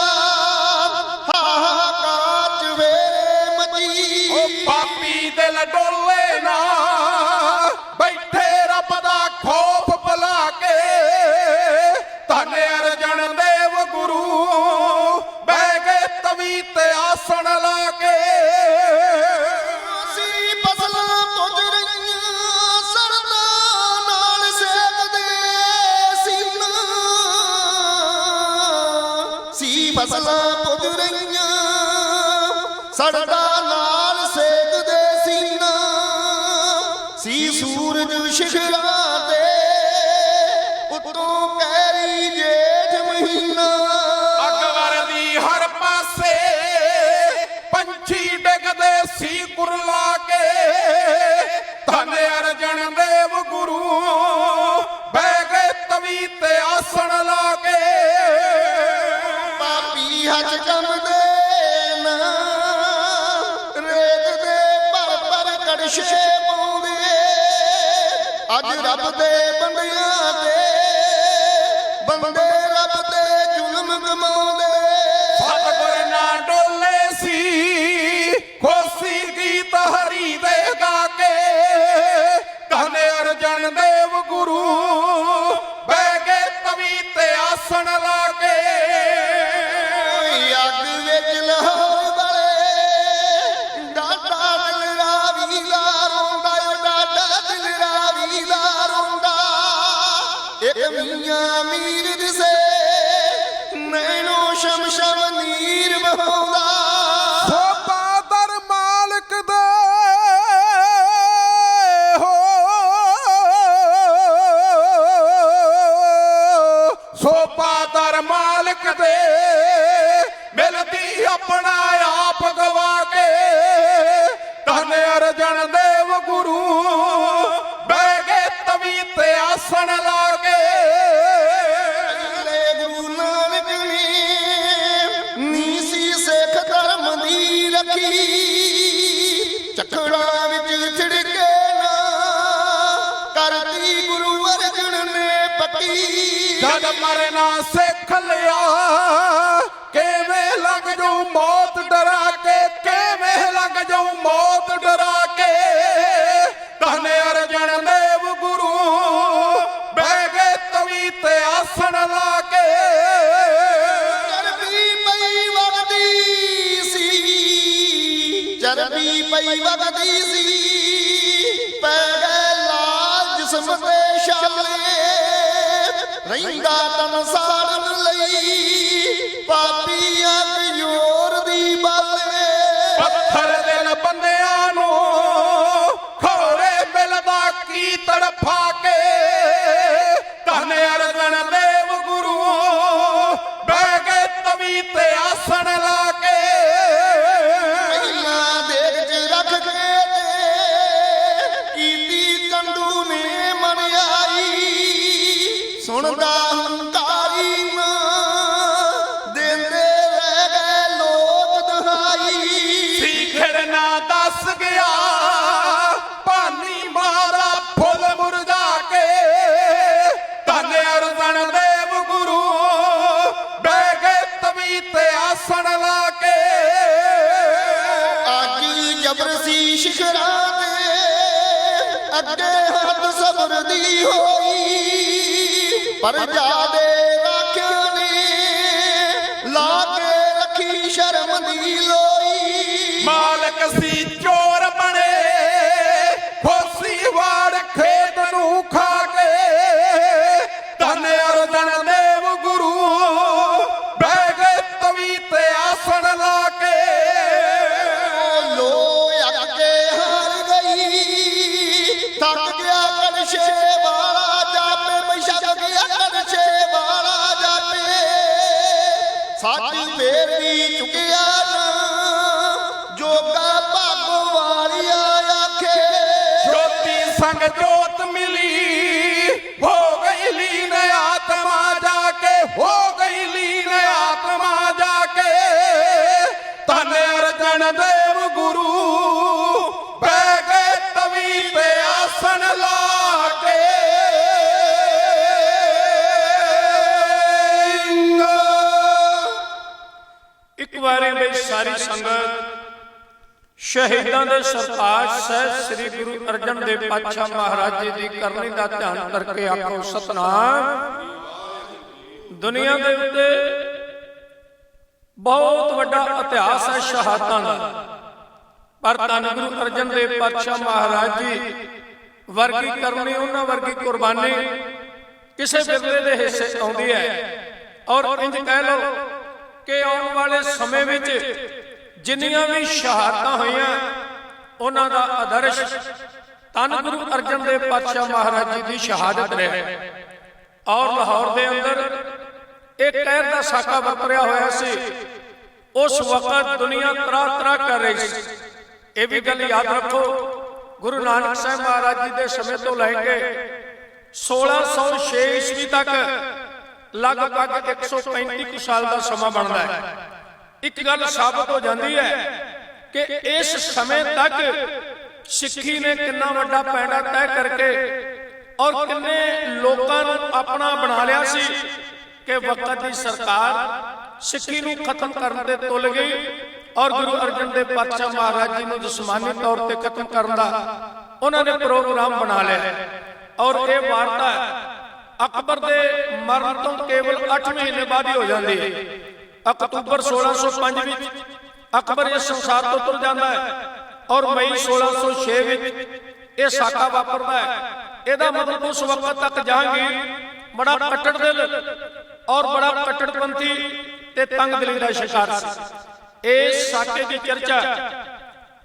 ਹਾਹਾਕਾਰ ਚ ਵੇਰੇ ਮਚੀ ਉਹ ਪਾਪੀ ਦਿਲ ਡੋਲੇ ਨਾ ਬੈਠੇ ਰੱਬ ਦਾ ਖੌਫ ਭੁਲਾ ਕੇ ਧੰਨ ਅਰਜਨ ਦੇਵ ਗੁਰੂ ਬਹਿ ਗਏ ਤਵੀ ਤੇ ਆਸਣ ਲਾ ਕੇ ਸੀ ਫਸਲਾਂ ਪੁੱਜ ਰਹੀਆਂ ਸੜਕਾਂ ਨਾਲ ਸੇਕਦੇ ਸੀਨਾ ਸੀ ਫਸਲਾਂ ਪੁੱਜ ਰਹੀਆਂ ਸੜਕਾਂ ਨਾਲ ਸੇਕਦੇ ਸੀਨਾ ਸੀ ਸੂਰਜ ਸ਼ਿਖਰਾਂ ਤੇ ਉਤੋਂ ਕਹਿਰੀ ਜੇਠ ਮਹੀਨਾ ਅੱਗ ਵਰਦੀ ਹਰ ਪਾਸੇ ਪੰਛੀ ਡਿੱਗਦੇ ਸੀ ਕੁਰਲਾ ਕੇ ਧੰਨ ਅਰਜਨ ਦੇਵ ਗੁਰੂ ਬਹਿ ਗਏ ਤਵੀ ਤੇ ਆਸਣ ਲਾ ਕੇ ਪਾਪੀ ਹੱਥ ਕੰਮਦੇ ਨਾ ਰੇਤ ਦੇ ਭਰ ਭਰ ਕੜਛੇ ਪਾਉਂਦੇ ਅੱਜ ਰੱਬ ਦੇ ਬੰਦਿਆਂ ਤੇ ਬੰਦੇ ਰੱਬ ਤੇ ਜ਼ੁਲਮ ਕਮਾਉਂਦੇ ਸਤਿਗੁਰ ਨਾ ਡੋਲੇ ਸੀ ਖੁਸ਼ੀ ਗੀਤ ਹਰੀ ਦੇ ਗਾ ਕੇ ਧੰਨ ਅਰਜਨ ਦੇਵ ਗੁਰੂ ਬਹਿ ਗਏ ਤਵੀ ਤੇ ਆਸਣ ਲਾ ਕੇ ਅੱਗ ਵਿੱਚ ਲਾਹੌਰ ਵਾਲੇ ਡਾਡਾ ਦਿਲ ਰਾਵੀ ਦਾ ਰੋਂਦਾ ਓ ਡਾਡਾ ਦਿਲ ਰਾਵੀ ਦਾ ਰੋਂਦਾ ਇੱਕ ਮੀਆਂ ਮੀਰ ਦਿਸੇ ਨੈਣੋ ਸ਼ਮ ਸ਼ਮ ਨੀਰ ਬਹਾਉਂਦਾ ਸੋਭਾ ਦਰ ਮਾਲਕ ਦੇ ਹੋ ਸੋਭਾ ਦਰ ਮਾਲਕ ਦੇ ਮਿਲਦੀ ਆਪਣਾ ਆਪ ਗਵਾ ਕੇ ਧੰਨ ਅਰਜਨ ਦੇਵ ਗੁਰੂ ਬਹਿ ਗਏ ਤਵੀ ਤੇ ਆਸਣ ਲਾ ਕੇ ਲੈ ਗੁਰੂ ਨਾਨਕ ਨੇ ਨੀਸੀ ਸਿੱਖ ਧਰਮ ਦੀ ਰੱਖੀ ਚੱਕੜਾਂ ਵਿੱਚ ਛਿੜਕੇ ਨਾ ਕਰਤੀ ਗੁਰੂ ਅਰਜਨ ਨੇ ਪੱਕੀ ਜਦ ਮਰਨਾ ਸਿੱਖ ਲਿਆ ਕਿਵੇਂ ਲੱਗ ਜਾਊ ਮੌਤ ਡਰਾ ਕੇ ਕਿਵੇਂ ਲੱਗ ਜਾਊ ਮੌਤ ਡਰਾ ਕੇ ਧੰਨ ਅਰਜਨ ਦੇਵ ਗੁਰੂ ਬਹਿ ਗਏ ਤਵੀ ਤੇ ਆਸਣ ਲਾ ਕੇ ਚਰਬੀ ਪਈ ਵਗਦੀ ਸੀ ਚਰਬੀ ਪਈ ਵਗਦੀ ਸੀ ਪੈ ਗਏ ਲਾਲ ਜਿਸਮ ਤੇ ਛਾਲੇ ਰਹਿੰਦਾ ਤਨ ਸਾੜਨ ਲਈ ਪਾਪੀਆਂ ਕਯੋਰ ਦੀ ਬਾਲੇ ਪੱਥਰ ਦਿਲ ਬੰਦਿਆਂ ਨੂੰ ਖੋਰੇ ਮਿਲਦਾ ਕੀ ਤੜਫਾ ਕੇ ਧੰਨ ਅਰਜਨ ਦੇਵ ਗੁਰੂ ਬਹਿ ਗਏ ਤਵੀ ਤੇ ਆਸਣ ਲਾ ਕੇ ਪਹਿਲਾਂ ਦੇਗ ਚ ਰੱਖ ਕੇ ਤੇ ਕੀਤੀ ਕੰਡੂ ਨੇ ਮਨਿਆਈ ਸੁਣਦਾ ਹੰਕਾਰੀ ਨਾ ਦਿੰਦੇ ਰਹਿ ਗਏ ਲੋਕ ਦਹਾਈ ਸਿਖਰ ਨਾ ਦੱਸ ਗਿਆ ਭਾਨੀ ਮਾਰਾ ਫੁੱਲ ਮੁਰਝਾ ਕੇ ਧੰਨ ਅਰਜਨ ਦੇਵ ਗੁਰੂ ਬਹਿ ਗਏ ਤਵੀ ਤੇ ਆਸਣ ਲਾ ਕੇ ਅੱਜ ਜਬਰ ਸੀ ਸ਼ਿਖਰਾਂ ਤੇ ਅੱਗੇ ਹੱਥ ਸਬਰ ਦੀ ਹੋਈ ਪਰ ਜਾਦੇ ਰਾਖਿਆ ਨੇ ਲਾ ਕੇ ਰੱਖੀ ਸ਼ਰਮ ਦੀ ਲੋਈ ਮਾਲਕ ਸੀ ਚੋਰ ਬਣੇ ਖੋਸੀ ਵਾੜ ਖੇਤ ਨੂੰ ਖਾ ਕੇ ਧੰਨ ਅਰਜਨ ਦੇਵ ਗੁਰੂ ਬਹਿ ਗਏ ਤਵੀ ਤੇ ਆਸਣ ਲਾ ਕੇ ਲੋ ਅੱਗੇ ਹਾਰ ਗਈ ਥੱਕ ਗਿਆ ਕੜਛੇ ਵਾਲਾ ਜਾਪੇ ਪੈਸਾ ਗਿਆ ਕੜਛੇ ਵਾਲਾ ਜਾਪੇ ਸਾਡੀ ਫੇਰ ਵੀ ਚੁੱਕਿਆ ਨਾ ਜੋਗਾ ਭਾਗੋ ਵਾਲਿਆ ਆਖੇ ਜੋਤੀ ਸੰਗ ਜੋਤ ਮਿਲੀ ਹੋ ਗਈ ਲੀਨ ਆਤਮਾ ਜਾ ਕੇ ਹੋ ਗਈ ਲੀਨ ਆਤਮਾ ਜਾ ਕੇ ਧੰਨ ਅਰਜਨ ਦੇਵ ਗੁਰੂ ਬਹਿ ਗਏ ਸ਼ਹੀਦਾਂ ਦੇ ਸਰਤਾਜ ਸਾਹਿਬ ਸ੍ਰੀ ਗੁਰੂ ਅਰਜਨ ਦੇਵ ਪਾਤਸ਼ਾਹ ਮਹਾਰਾਜ ਜੀ ਦੀ ਕਰਨੀ ਦਾ ਧਿਆਨ ਕਰਕੇ ਆਖੋ ਸਤਨਾਮ। ਦੁਨੀਆ ਦੇ ਉੱਤੇ ਬਹੁਤ ਵੱਡਾ ਇਤਿਹਾਸ ਹੈ ਸ਼ਹਾਦਤਾਂ ਦਾ, ਪਰ ਧੰਨ ਗੁਰੂ ਅਰਜਨ ਦੇਵ ਪਾਤਸ਼ਾਹ ਮਹਾਰਾਜ ਜੀ ਵਰਗੀ ਕਰਨੀ, ਉਹਨਾਂ ਵਰਗੀ ਕੁਰਬਾਨੀ ਕਿਸੇ ਬਿਰਲੇ ਦੇ ਹਿੱਸੇ ਆਉਂਦੀ ਹੈ। ਔਰ ਇੰਜ ਕਹਿ ਲਓ ਕਿ ਆਉਣ ਵਾਲੇ ਸਮੇਂ ਵਿੱਚ ਜਿੰਨੀਆਂ ਵੀ ਸ਼ਹਾਦਤਾਂ ਹੋਈਆਂ ਉਹਨਾਂ ਦਾ ਆਦਰਸ਼ ਧੰਨ ਗੁਰੂ ਅਰਜਨ ਦੇਵ ਪਾਤਸ਼ਾਹ ਮਹਾਰਾਜ ਜੀ ਦੀ ਸ਼ਹਾਦਤ ਰਿਹਾ। ਔਰ ਲਾਹੌਰ ਦੇ ਅੰਦਰ ਇੱਕ ਕਹਿਰ ਦਾ ਸਾਕਾ ਵਾਪਰਿਆ ਹੋਇਆ ਸੀ। ਉਸ ਵਕਤ ਦੁਨੀਆ ਤਰਾ ਕਰ ਰਹੀ ਸੀ। ਇਹ ਵੀ ਗੱਲ ਯਾਦ ਰੱਖੋ, ਗੁਰੂ ਨਾਨਕ ਸਾਹਿਬ ਮਹਾਰਾਜ ਜੀ ਦੇ ਸਮੇਂ ਤੋਂ ਲੈ ਕੇ 1606 ਈਸਵੀ ਤੱਕ ਲਗਭਗ 135 ਸਾਲ ਦਾ ਸਮਾਂ ਬਣਦਾ ਹੈ। ਇੱਕ ਗੱਲ ਸਾਬਤ ਹੋ ਜਾਂਦੀ ਹੈ ਕਿ ਇਸ ਸਮੇਂ ਤੱਕ ਸਿੱਖੀ ਨੇ ਕਿੰਨਾ ਵੱਡਾ ਪੈਂਡਾ ਤੈਅ ਕਰਕੇ ਔਰ ਕਿੰਨੇ ਲੋਕਾਂ ਨੂੰ ਆਪਣਾ ਬਣਾ ਲਿਆ ਸੀ ਕਿ ਵਕਤ ਦੀ ਸਰਕਾਰ ਸਿੱਖੀ ਨੂੰ ਖਤਮ ਕਰਨ ਤੇ ਤੁਲ ਗਈ ਔਰ ਗੁਰੂ ਅਰਜਨ ਦੇਵ ਪਾਤਸ਼ਾਹ ਮਹਾਰਾਜ ਜੀ ਨੂੰ ਜਿਸਮਾਨੀ ਤੌਰ ਤੇ ਖਤਮ ਕਰਨ ਦਾ ਉਹਨਾਂ ਨੇ ਪ੍ਰੋਗਰਾਮ ਬਣਾ ਲਿਆ। ਔਰ ਇਹ ਵਾਰਤਾ ਅਕਬਰ ਦੇ ਮਰਨ ਤੋਂ ਕੇਵਲ 8 ਮਹੀਨੇ ਬਾਅਦ ਹੀ ਹੋ ਜਾਂਦੀ ਹੈ। ਅਕਤੂਬਰ 1605 ਵਿੱਚ ਅਕਬਰ ਇਸ ਸੰਸਾਰ ਤੋਂ ਤੁਰ ਜਾਂਦਾ ਹੈ ਔਰ ਮਈ 1606 ਵਿੱਚ ਇਹ ਸਾਕਾ ਵਾਪਰਦਾ ਹੈ। ਇਹਦਾ ਮਤਲਬ ਉਸ ਵਕਤ ਤੱਕ ਜਹਾਂਗੀਰ ਬੜਾ ਕੱਟੜ ਦਿਲ ਔਰ ਬੜਾ ਕੱਟੜਪੰਥੀ ਤੇ ਤੰਗ ਦਿਲੀ ਦਾ ਸ਼ਿਕਾਰ ਸੀ। ਇਸ ਸਾਕੇ ਦੀ ਚਰਚਾ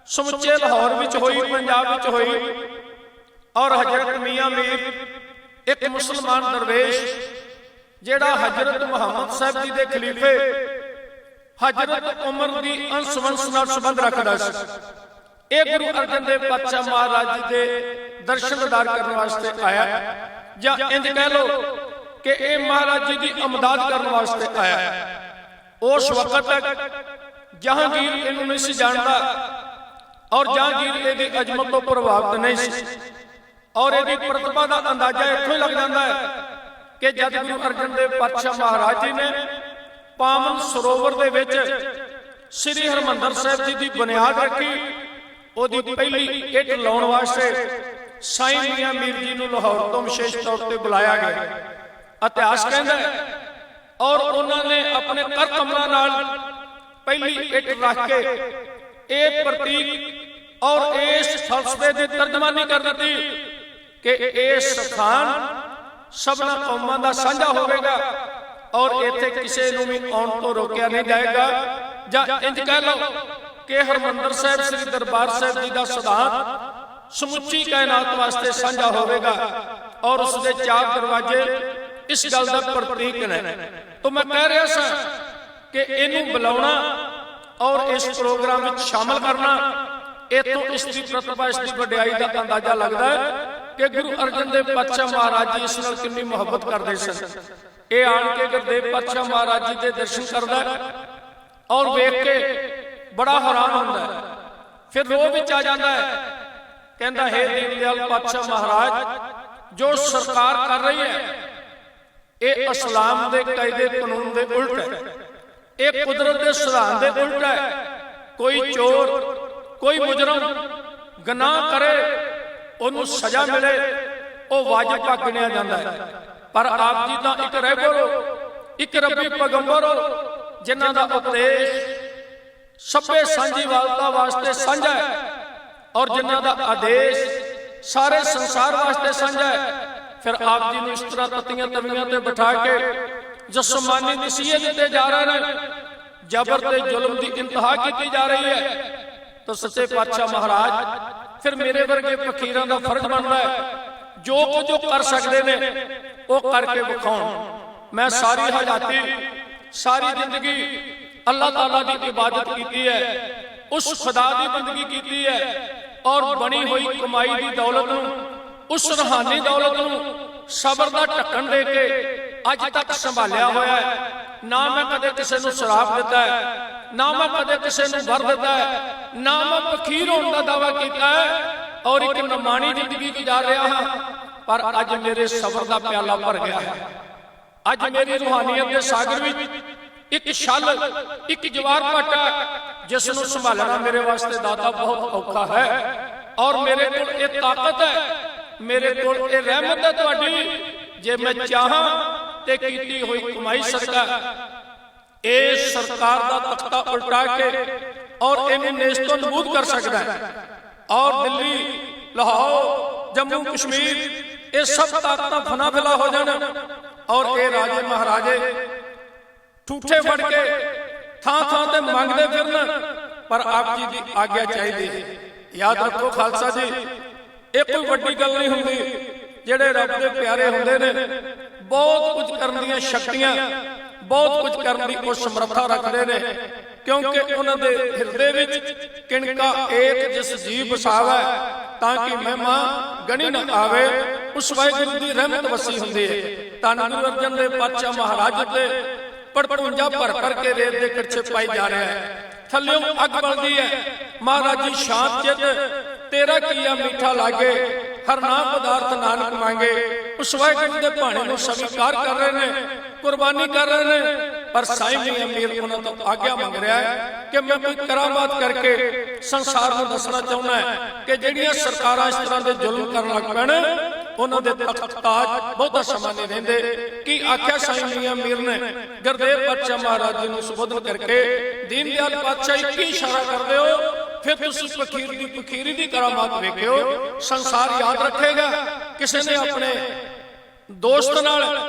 ਸਮੁੱਚੇ ਲਾਹੌਰ ਵਿੱਚ ਹੋਈ, ਪੰਜਾਬ ਵਿੱਚ ਹੋਈ ਔਰ ਹਜ਼ਰਤ ਮੀਆਂ ਮੀਰ ਇੱਕ ਮੁਸਲਮਾਨ ਦਰਵੇਸ਼ ਜਿਹੜਾ ਹਜ਼ਰਤ ਮੁਹੰਮਦ ਸਾਹਿਬ ਜੀ ਦੇ ਖਲੀਫੇ ਹਜ਼ਰਤ ਉਮਰ ਦੀ ਅੰਸ਼ ਵੰਸ਼ ਨਾਲ ਸੰਬੰਧ ਰੱਖਦਾ ਸੀ। ਇਹ ਗੁਰੂ ਅਰਜਨ ਦੇਵ ਪਾਤਸ਼ਾਹ ਮਹਾਰਾਜ ਜੀ ਦੇ ਦਰਸ਼ਨ ਦੀਦਾਰ ਕਰਨ ਵਾਸਤੇ ਆਇਆ, ਜਾਂ ਇੰਜ ਕਹਿ ਲਓ ਕਿ ਇਹ ਮਹਾਰਾਜ ਜੀ ਦੀ ਅਮਦਾਦ ਕਰਨ ਵਾਸਤੇ ਆਇਆ। ਉਸ ਵਕਤ ਤੱਕ ਜਹਾਂਗੀਰ ਇਹਨੂੰ ਨਹੀਂ ਸੀ ਜਾਣਦਾ ਔਰ ਜਹਾਂਗੀਰ ਇਹਦੀ ਅਜ਼ਮਤ ਤੋਂ ਪ੍ਰਭਾਵਿਤ ਨਹੀਂ ਸੀ ਔਰ ਇਹਦੀ ਪ੍ਰਤਿਭਾ ਦਾ ਅੰਦਾਜ਼ਾ ਇੱਥੋਂ ਹੀ ਲੱਗ ਜਾਂਦਾ ਹੈ ਕਿ ਜਦ ਗੁਰੂ ਅਰਜਨ ਦੇਵ ਪਾਤਸ਼ਾਹ ਮਹਾਰਾਜ ਜੀ ਨੇ ਪਾਵਨ ਸਰੋਵਰ ਦੇ ਵਿੱਚ ਸ੍ਰੀ ਹਰਿਮੰਦਰ ਸਾਹਿਬ ਜੀ ਦੀ ਬੁਨਿਆਦ ਰੱਖੀ, ਉਹਦੀ ਪਹਿਲੀ ਇੱਟ ਲਾਉਣ ਵਾਸਤੇ ਸਾਈਂ ਮੀਆਂ ਮੀਰ ਜੀ ਨੂੰ ਲਾਹੌਰ ਤੋਂ ਵਿਸ਼ੇਸ਼ ਤੌਰ ਤੇ ਬੁਲਾਇਆ ਗਿਆ। ਇਤਿਹਾਸ ਕਹਿੰਦਾ ਔਰ ਉਹਨਾਂ ਨੇ ਆਪਣੇ ਕਰ ਕਮਲਾਂ ਨਾਲ ਪਹਿਲੀ ਇੱਟ ਰੱਖ ਕੇ ਇਹ ਪ੍ਰਤੀਕ ਔਰ ਇਸ ਫਲਸਫੇ ਦੀ ਤਰਜਮਾਨੀ ਕਰ ਦਿੱਤੀ ਕਿ ਇਹ ਸਥਾਨ ਸਭਨਾ ਕੌਮਾਂ ਦਾ ਸਾਂਝਾ ਹੋਵੇਗਾ ਔਰ ਇੱਥੇ ਕਿਸੇ ਨੂੰ ਵੀ ਆਉਣ ਤੋਂ ਰੋਕਿਆ ਨਹੀਂ ਜਾਏਗਾ। ਜਾਂ ਇੰਜ ਕਹਿ ਲਓ ਕਿ ਹਰਿਮੰਦਰ ਸਾਹਿਬ ਸ੍ਰੀ ਦਰਬਾਰ ਸਾਹਿਬ ਜੀ ਦਾ ਸਿਧਾਂਤ ਸਮੁੱਚੀ ਕਾਇਨਾਤ ਵਾਸਤੇ ਸਾਂਝਾ ਹੋਵੇਗਾ ਔਰ ਉਸ ਦੇ 4 ਦਰਵਾਜ਼ੇ ਇਸ ਗੱਲ ਦਾ ਪ੍ਰਤੀਕ ਨੇ। ਤਾਂ ਮੈਂ ਕਹਿ ਰਿਹਾ ਸਾਂ ਕਿ ਇਹਨੂੰ ਬੁਲਾਉਣਾ ਔਰ ਇਸ ਪ੍ਰੋਗਰਾਮ ਵਿੱਚ ਸ਼ਾਮਲ ਕਰਨਾ, ਇਤੋਂ ਇਸ ਦੀ ਪ੍ਰਤਿਭਾ, ਇਸ ਦੀ ਵਡਿਆਈ ਦਾ ਅੰਦਾਜ਼ਾ ਲੱਗਦਾ ਹੈ ਕਿ ਗੁਰੂ ਅਰਜਨ ਦੇਵ ਪਾਤਸ਼ਾਹ ਮਹਾਰਾਜ ਜੀ ਇਸ ਨਾਲ ਕਿੰਨੀ ਮੁਹੱਬਤ ਕਰਦੇ ਸਨ। ਇਹ ਆਣ ਕੇ ਗੁਰਦੇਵ ਪਾਤਸ਼ਾਹ ਮਹਾਰਾਜ ਜੀ ਦੇ ਦਰਸ਼ਨ ਕਰਦਾ ਔਰ ਵੇਖ ਕੇ ਬੜਾ ਹੈਰਾਨ ਹੁੰਦਾ ਹੈ, ਫਿਰ ਰੋਹ ਵਿੱਚ ਆ ਜਾਂਦਾ ਹੈ, ਕਹਿੰਦਾ ਹੈ ਦੀਨ ਦਿਆਲ ਪਾਤਸ਼ਾਹ ਮਹਾਰਾਜ ਜੋ ਸਰਕਾਰ ਕਰ ਰਹੀ ਹੈ ਇਹ ਇਸਲਾਮ ਦੇ ਕਾਇਦੇ ਕਾਨੂੰਨ ਦੇ ਉਲਟ ਹੈ, ਇਹ ਕੁਦਰਤ ਦੇ ਸਿਧਾਂਤ ਦੇ ਉਲਟ ਹੈ। ਕੋਈ ਚੋਰ, ਕੋਈ ਮੁਜਰਮ ਗੁਨਾਹ ਕਰੇ ਉਹਨੂੰ ਸਜ਼ਾ ਮਿਲੇ, ਉਹ ਵਾਜਿਬ ਹੱਕ ਗਿਣਿਆ ਜਾਂਦਾ ਹੈ। ਪਰ ਆਪ ਜੀ ਤਾਂ ਇੱਕ ਰਹਿਬਰ ਹੋ, ਇੱਕ ਰੱਬੀ ਪੈਗੰਬਰ ਹੋ ਜਿਨ੍ਹਾਂ ਦਾ ਉਪਦੇਸ਼ ਸਭੇ ਸਾਂਝੀਵਾਲਤਾ ਵਾਸਤੇ ਸਾਂਝਾ ਹੈ ਔਰ ਜਿਨ੍ਹਾਂ ਦਾ ਆਦੇਸ਼ ਸਾਰੇ ਸੰਸਾਰ ਵਾਸਤੇ ਸਾਂਝਾ ਹੈ। ਫਿਰ ਆਪ ਜੀ ਨੂੰ ਇਸ ਤਰ੍ਹਾਂ ਤਤੀਆਂ ਤਵੀਆਂ ਤੇ ਬਿਠਾ ਕੇ ਜਿਸਮਾਨੀ ਨਸੀਹਤ ਦਿੱਤੇ ਜਾ ਰਹੇ ਨੇ, ਜ਼ਬਰ ਤੇ ਜ਼ੁਲਮ ਦੀ ਇੰਤਹਾ ਕੀਤੀ ਜਾ ਰਹੀ ਹੈ, ਤਾਂ ਸੱਚੇ ਪਾਤਸ਼ਾਹ ਮਹਾਰਾਜ ਫਿਰ ਮੇਰੇ ਵਰਗੇ ਫਕੀਰਾਂ ਦਾ ਫਰਜ਼ ਬਣਦਾ ਹੈ ਜੋ ਕੁਝ ਉਹ ਕਰ ਸਕਦੇ ਨੇ ਉਹ ਕਰਕੇ ਵਿਖਾਉਣ। ਮੈਂ ਸਾਰੀ ਹਯਾਤੀ, ਸਾਰੀ ਜ਼ਿੰਦਗੀ ਅੱਲਾਹ ਤਾਲਾ ਦੀ ਇਬਾਦਤ ਕੀਤੀ ਹੈ, ਉਸ ਖੁਦਾ ਦੀ ਬੰਦਗੀ ਕੀਤੀ ਹੈ ਔਰ ਬਣੀ ਹੋਈ ਕਮਾਈ ਦੀ ਦੌਲਤ ਨੂੰ, ਉਸ ਰੂਹਾਨੀ ਦੌਲਤ ਨੂੰ ਸਬਰ ਦਾ ਢੱਕਣ ਦੇ ਕੇ ਅੱਜ ਤੱਕ ਸੰਭਾਲਿਆ ਹੋਇਆ ਹੈ। ਨਾ ਮੈਂ ਕਦੇ ਕਿਸੇ ਨੂੰ ਸ਼ਰਾਬ ਦਿੱਤਾ ਹੈ, ਨਾ ਮੈਂ ਕਦੇ ਕਿਸੇ ਨੂੰ ਵਰ ਦਿੱਤਾ ਹੈ, ਨਾ ਮੈਂ ਫਕੀਰ ਹੋਣ ਦਾ ਦਾਅਵਾ ਕੀਤਾ ਹੈ ਔਰ ਇੱਕ ਨਮਾਣੀ ਜ਼ਿੰਦਗੀ ਗੁਜ਼ਾਰ ਰਿਹਾ ਹਾਂ। ਪਰ ਅੱਜ ਮੇਰੇ ਸਬਰ ਦਾ ਪਿਆਲਾ ਭਰ ਗਿਆ ਹੈ। ਅੱਜ ਮੇਰੀ ਰੂਹਾਨੀਅਤ ਦੇ ਸਾਗਰ ਵਿੱਚ ਇੱਕ ਛਲ, ਇੱਕ ਜਵਾਰ ਭਾਟਾ ਜਿਸ ਨੂੰ ਸੰਭਾਲਣਾ ਮੇਰੇ ਵਾਸਤੇ ਦਾਤਾ ਬਹੁਤ ਔਖਾ ਹੈ। ਔਰ ਮੇਰੇ ਕੋਲ ਇਹ ਤਾਕਤ ਹੈ, ਮੇਰੇ ਕੋਲ ਇਹ ਰਹਿਮਤ ਹੈ ਤੁਹਾਡੀ, ਜੇ ਮੈਂ ਚਾਹਾਂ ਤੇ ਕੀਤੀ ਹੋਈ ਕਮਾਈ ਸਦਕਾ ਇਸ ਸਰਕਾਰ ਦਾ ਤਖਤਾ ਉਲਟਾ ਕੇ ਔਰ ਇਹਨੂੰ ਨੇਸ਼ ਤੋਂ ਨਬੂਦ ਕਰ ਸਕਦਾ ਹੈ। ਔਰ ਦਿੱਲੀ, ਲਾਹੌਰ, ਜੰਮੂ ਕਸ਼ਮੀਰ ਇਹ ਸਭ ਤਾਕਤਾਂ ਫਨਾ ਫਿਲਾ ਹੋ ਜਾਣ ਔਰ ਇਹ ਰਾਜੇ ਮਹਾਰਾਜੇ ਠੂਠੇ ਫੜ ਕੇ ਥਾਂ ਥਾਂ ਤੇ ਮੰਗਦੇ ਫਿਰਨ, ਪਰ ਆਪ ਜੀ ਦੀ ਆਗਿਆ ਚਾਹੀਦੀ ਹੈ। ਯਾਦ ਰੱਖੋ ਖਾਲਸਾ ਜੀ, ਇਹ ਕੋਈ ਵੱਡੀ ਗੱਲ ਨਹੀਂ ਹੁੰਦੀ। ਜਿਹੜੇ ਰੱਬ ਦੇ ਪਿਆਰੇ ਹੁੰਦੇ ਨੇ ਬਹੁਤ ਕੁਝ ਕਰਨ ਦੀਆਂ ਸ਼ਕਤੀਆਂ, ਬਹੁਤ ਕੁਝ ਕਰਨ ਦੀ ਉਹ ਸਮਰੱਥਾ ਰੱਖਦੇ ਨੇ, ਕਿਉਂਕਿ ਉਹਨਾਂ ਦੇ ਹਿਰਦੇ ਵਿੱਚ ਕਿਣਕਾ ਏਕ ਜਿਸ ਜੀਵ ਵਸਾਵੈ ਤਾਂ ਕਿ ਮਹਿਮਾ ਗਣੀ ਨਾ ਆਵੇ, ਉਸ ਵਾਹਿਗੁਰੂ ਦੀ ਰਹਿਮਤ ਵਸੀ ਹੁੰਦੀ ਹੈ। ਧੰਨ ਗੁਰੂ ਅਰਜਨ ਦੇਵ ਪਾਤਸ਼ਾਹ ਮਹਾਰਾਜ ਤੇ ਪੜਪੂੰਜਾ ਭਰ ਭਰ ਕੇ ਰੇਤ ਦੇ ਕੜਛੇ ਪਾਈ ਜਾ ਰਿਹਾ ਹੈ, ਥੱਲਿਓਂ ਅੱਗ ਬਲਦੀ ਹੈ। ਮਹਾਰਾਜ ਜੀ ਸ਼ਾਂਤ ਚਿੱਤ ਤੇਰਾ ਕੀਆ ਮੀਠਾ ਲਾਗੇ, ਹਰ ਨਾਮ ਪਦਾਰਥ ਨਾਨਕ ਮੰਗੇ। ਉਸ ਵਾਹਿਗੁਰੂ ਦੇ ਭਾਣੇ ਨੂੰ ਸਵੀਕਾਰ ਕਰ ਰਹੇ ਨੇ, ਕੁਰਬਾਨੀ ਕਰ ਰਹੇ ਨੇ, ਪਰ ਸਾਈਂ ਮੀਆਂ ਮੀਰ ਉਹਨਾਂ ਤੋਂ ਆਗਿਆ ਮੰਗ ਰਿਹਾ ਹੈ ਕਿ ਮੈਂ ਕੋਈ ਕਰਾਮਾਤ ਕਰਕੇ ਸੰਸਾਰ ਨੂੰ ਦੱਸਣਾ ਚਾਹੁੰਦਾ ਹੈ ਕਿ ਜਿਹੜੀਆਂ ਸਰਕਾਰਾਂ ਇਸ ਤਰ੍ਹਾਂ ਦੇ ਜ਼ੁਲਮ ਕਰਨ ਲੱਗ ਪੈਣ, ਉਹਨਾਂ ਦੇ ਤਖਤ ਤਾਜ ਬਹੁਤਾ ਸਮਾਂ ਨਹੀਂ ਰਹਿੰਦੇ। ਕੀ ਆਖਿਆ ਸਾਈਂ ਮੀਆਂ ਮੀਰ ਨੇ ਗੁਰਦੇਵ ਪਾਤਸ਼ਾਹ ਮਹਾਰਾਜ ਜੀ ਨੂੰ ਸੰਬੋਧਨ ਕਰਕੇ, ਦੀਨ ਦਿਆਲ ਪਾਤਸ਼ਾਹ ਇੱਕ ਹੀ ਇਸ਼ਾਰਾ ਕਰਦੇ ਹੋ, ਫਿਰ ਤੁਸੀਂ ਫਕੀਰੀ ਦੀ ਕਰਾਮਾਤ ਵੇਖਿਓ। ਸੰਸਾਰ ਯਾਦ ਰੱਖੇਗਾ, ਕਿਸੇ ਨੇ ਆਪਣੇ ਦੋਸਤ ਨਾਲ,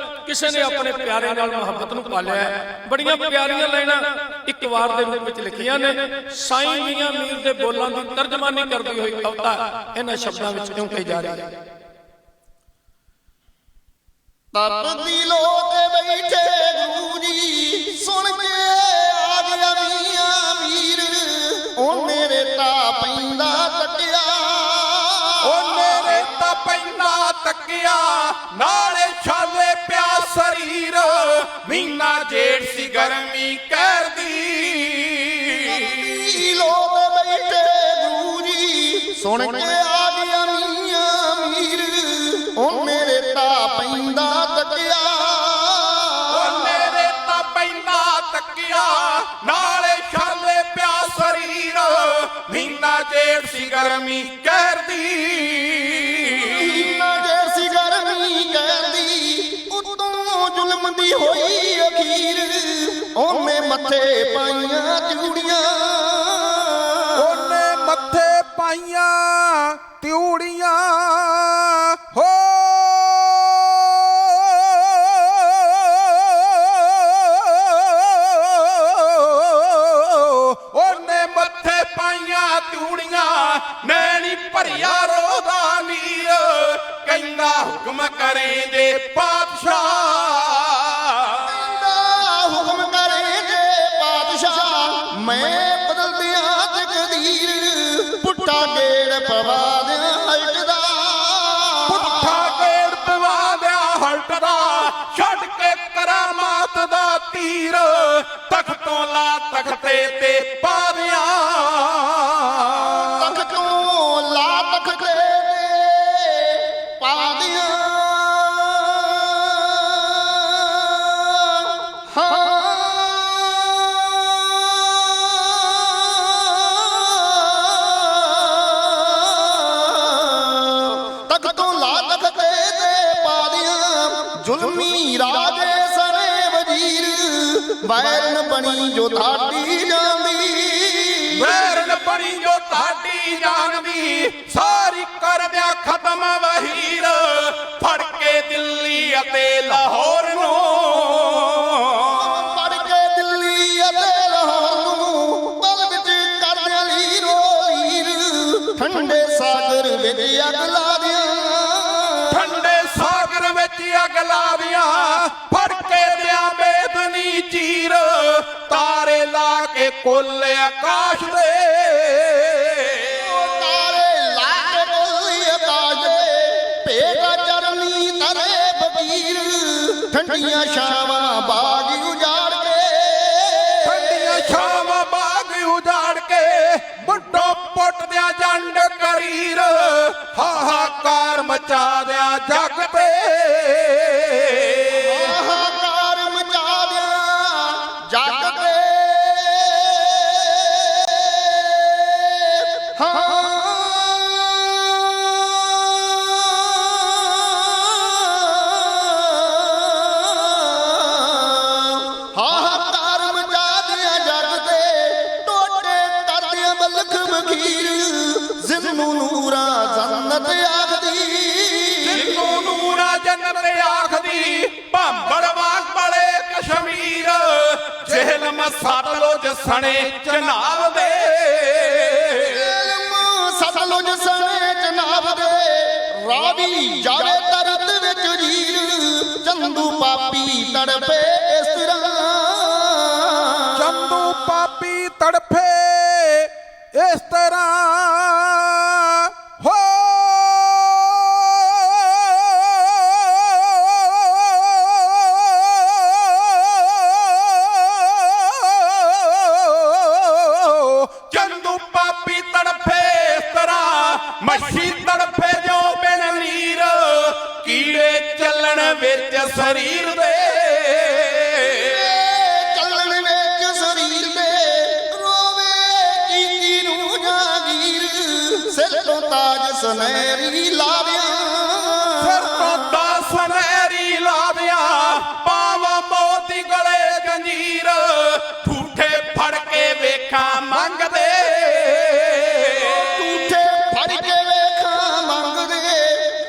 ਕਿਸੇ ਨੇ ਆਪਣੇ ਪਿਆਰੇ ਨਾਲ ਮੁਹੱਬਤ ਨੂੰ ਪਾਲਿਆ। ਬੜੀਆਂ ਪਿਆਰੀਆਂ ਲਾਈਨਾਂ ਇੱਕ ਵਾਰ ਦੇ ਰੂਪ ਵਿੱਚ ਲਿਖੀਆਂ ਨੇ। ਸਾਈਂ ਮੀਆਂ ਮੀਰ ਦੇ ਬੋਲਾਂ ਦੀ ਤਰਜਮਾਨੀ ਕਰਦੀ ਹੋਈ ਕਵਿਤਾ ਇਹਨਾਂ ਸ਼ਬਦਾਂ ਵਿੱਚ ਕਿਉਂ ਕਹੀ ਜਾ ਰਹੀ ਹੈ। ਤਪਦੀ ਲੋ ਤੇ ਬੈਠੇ ਗੁਰੂ ਜੀ, ਸੁਣ ਕੇ ਆ ਗਿਆ ਮੀਆਂ ਮੀਰ, ਉਹਨੇ ਰੇਤਾ ਪੈਂਦਾ ਤੱਕਿਆ, ਉਹਨੇ ਰੇਤਾ ਪੈਂਦਾ ਤੱਕਿਆ, ਨਾਲੇ ਛਾਲੇ ਪਿਆ ਸਰੀਰ, ਮਹੀਨਾ ਜੇਠ ਸੀ ਗਰਮੀ ਕਰਦੀ। ਤਪਦੀ ਲੋ ਤੇ ਬੈਠੇ ਗੁਰੂ ਜੀ, ਸੁਣ ਕੇ ਆ ਗਿਆ ਮੀਆਂ ਮੀਰ, ਉਹਨੇ ਰੇਤਾ ਪੈਂਦਾ ਤੱਕਿਆ, ਉਹਨੇ ਰੇਤਾ ਪੈਂਦਾ ਤੱਕਿਆ, ਨਾਲੇ ਛਾਲੇ ਪਿਆ ਸਰੀਰ, ਮਹੀਨਾ ਜੇਠ ਸੀ ਗਰਮੀ ਕਰਦੀ। ਮਹੀਨਾ ਜੇਠ ਸੀ ਗਰਮੀ ਕਰਦੀ, ਉਤੋਂ ਜ਼ੁਲਮ ਦੀ ਹੋਈ ਅਖੀਰ, ਉਹਨੇ ਮੱਥੇ ਪਾਈਆਂ ਚੂੜੀਆਂ, ਉਹਨੇ ਮੱਥੇ ਪਾਈਆਂ ਤਿਊੜੀਆਂ, ਹੋ ਉਹਨੇ ਮੱਥੇ ਪਾਈਆਂ ਤਿਊੜੀਆਂ, ਨੈਣੀ ਭਰਿਆ ਰੋਦਾ ਨੀਰ, ਕਹਿੰਦਾ ਹੁਕਮ ਕਰੇ ਜੇ ਪਾਤਸ਼ਾਹ, ਕਹਿੰਦਾ ਹੁਕਮ ਕਰੇ ਜੇ ਪਾਤਸ਼ਾਹ, ਮੈਂ ਬਦਲ ਦਿਆਂ ਤਕਦੀਰ, ਪੁੱਠਾ ਗੇੜ ਪਵਾ ਦਿਆਂ ਹਲਟਦਾ, ਪੁੱਠਾ ਗੇੜ ਪਵਾ ਦਿਆਂ ਹਲਟਦਾ, ਛੱਡ ਕੇ ਕਰਾਮਾਤ ਦਾ ਤੀਰ, ਤਖਤੋਂ ਲਾ ਤਖਤੇ ਤੇ ਪਾ ਦਿਆਂ, ਤਖਤੋਂ ਲਾ ਤਖਤੇ ਤੇ ਪਾ ਦਿਆਂ। ਤਖਤੋਂ ਲਾ ਤਖਤੇ ਤੇ ਪਾ ਦਿਆਂ, ਜ਼ੁਲਮੀ ਰਾਜੇ ਸਨੇ ਵਜ਼ੀਰ, ਵੈਰਨ ਬਣੀ ਜੋ ਤੁਹਾਡੀ ਜਾਂਦੀ, ਵੈਰਨ ਬਣੀ ਜੋ ਤੁਹਾਡੀ ਜਾਣਦੀ, ਸਾਰੀ ਕਰ ਦਿਆਂ ਖਤਮ ਵਹੀਰ, ਫੜ ਕੇ ਦਿੱਲੀ ਅਤੇ ਲਾਹੌਰ ਨੂੰ, ਫੜ ਕੇ ਦਿੱਲੀ ਅਤੇ ਲਾਹੌਰ ਨੂੰ, ਪਲ ਵਿੱਚ ਕਰ ਦਿਆਂ ਲੀਰੋ ਲੀਰ, ਠੰਡੇ ਸਾਗਰ ਵਿੱਚ ਅੱਗ ਲਾ ਦਿਆਂ, ਠੰਡੇ ਸਾਗਰ ਵਿੱਚ ਅੱਗ ਲਾ ਦਿਆਂ, ਫੜ ਕੇ ਦਿਆਂ ਬੇਦਨੀ ਚੀਰ, ਤਾਰੇ ਲਾ ਕੇ ਕੁੱਲ ਆਕਾਸ਼ ਦੇ, ਤਾਰੇ ਲਾ ਕੇ ਕੋਈ ਆਕਾਸ਼ ਦੇ, ਭੇਟਾ ਚਰਨੀ ਤਰੇ ਫਕੀਰ, ਠੰਡੀਆਂ ਛਾਵਾਂ ਬਾਗ ਉਜਾੜ ਕੇ, ਠੰਡੀਆਂ ਛਾਵਾਂ ਬਾਗ ਉਜਾੜ ਕੇ, ਬੁੱਢੋ ਪੁੱਟ ਦਿਆਂ ਜੰਡ ਕਰੀਰ, ਹਾਹਾਕਾਰ ਮਚਾ ਦਿਆਂ ਜੱਗ ਤੇ, ਹਾਹਾਕਾਰ ਮਚਾ ਦਿਆਂ ਜੱਗ ਜੰਨਤ ਆਖਦੀ, ਜਿੰਨੂੰ ਨੂਰਾ ਜੰਨਤ ਆਖਦੀ, ਭਾਂਬੜ ਵਾਂਗ ਬੜੇ ਕਸ਼ਮੀਰ, ਜਿਹਲਮ ਸਤਲੁਜ ਸਣੇ ਚਨਾਬ ਦੇ, ਸਤਲੁਜ ਸਣੇ ਚਨਾਬ ਦੇ, ਰਾਵੀ ਜਾਵੇ ਤਰਤ ਵਿੱਚ ਹੀਰ, ਚੰਦੂ ਪਾਪੀ ਤੜਪੇ ਇਸ ਤਰ੍ਹਾਂ, ਚੰਦੂ ਪਾਪੀ ਤੜਫੇ ਇਸ ਤਰ੍ਹਾਂ ਹੋ। ਚੰਦੂ ਪਾਪੀ ਤੜਫੇ ਇਸ ਤਰ੍ਹਾਂ, ਮੱਛੀ ਤੜਫੇ ਜੋ ਬਿਨ ਨੀਰ, ਕੀੜੇ ਚੱਲਣ ਵਿੱਚ ਸਰੀਰ ਦੇ, ਚੱਲਣ ਵਿੱਚ ਸਰੀਰ ਦੇ, ਰੋਵੇ ਕੀਤੀ ਨੂੰ ਜਾਗੀਰ, ਸਿਰ ਤੋਂ ਤਾਜ ਸੁਨਹਿਰੀ ਲਾਵਿਆ, ਸਿਰ ਤੋਂ ਤਾਂ ਸੁਨਹਿਰੀ ਲਾਦਿਆਂ, ਪਾਵਾਂ ਮੋਤੀ ਗਲੇ ਜੰਜੀਰ, ਠੂਠੇ ਫੜ ਕੇ ਵੇਖਾਂ ਮੰਗਦੇ, ਝੂਠੇ ਫੜ ਕੇ ਵੇਖਾਂ ਮੰਗਦੇ,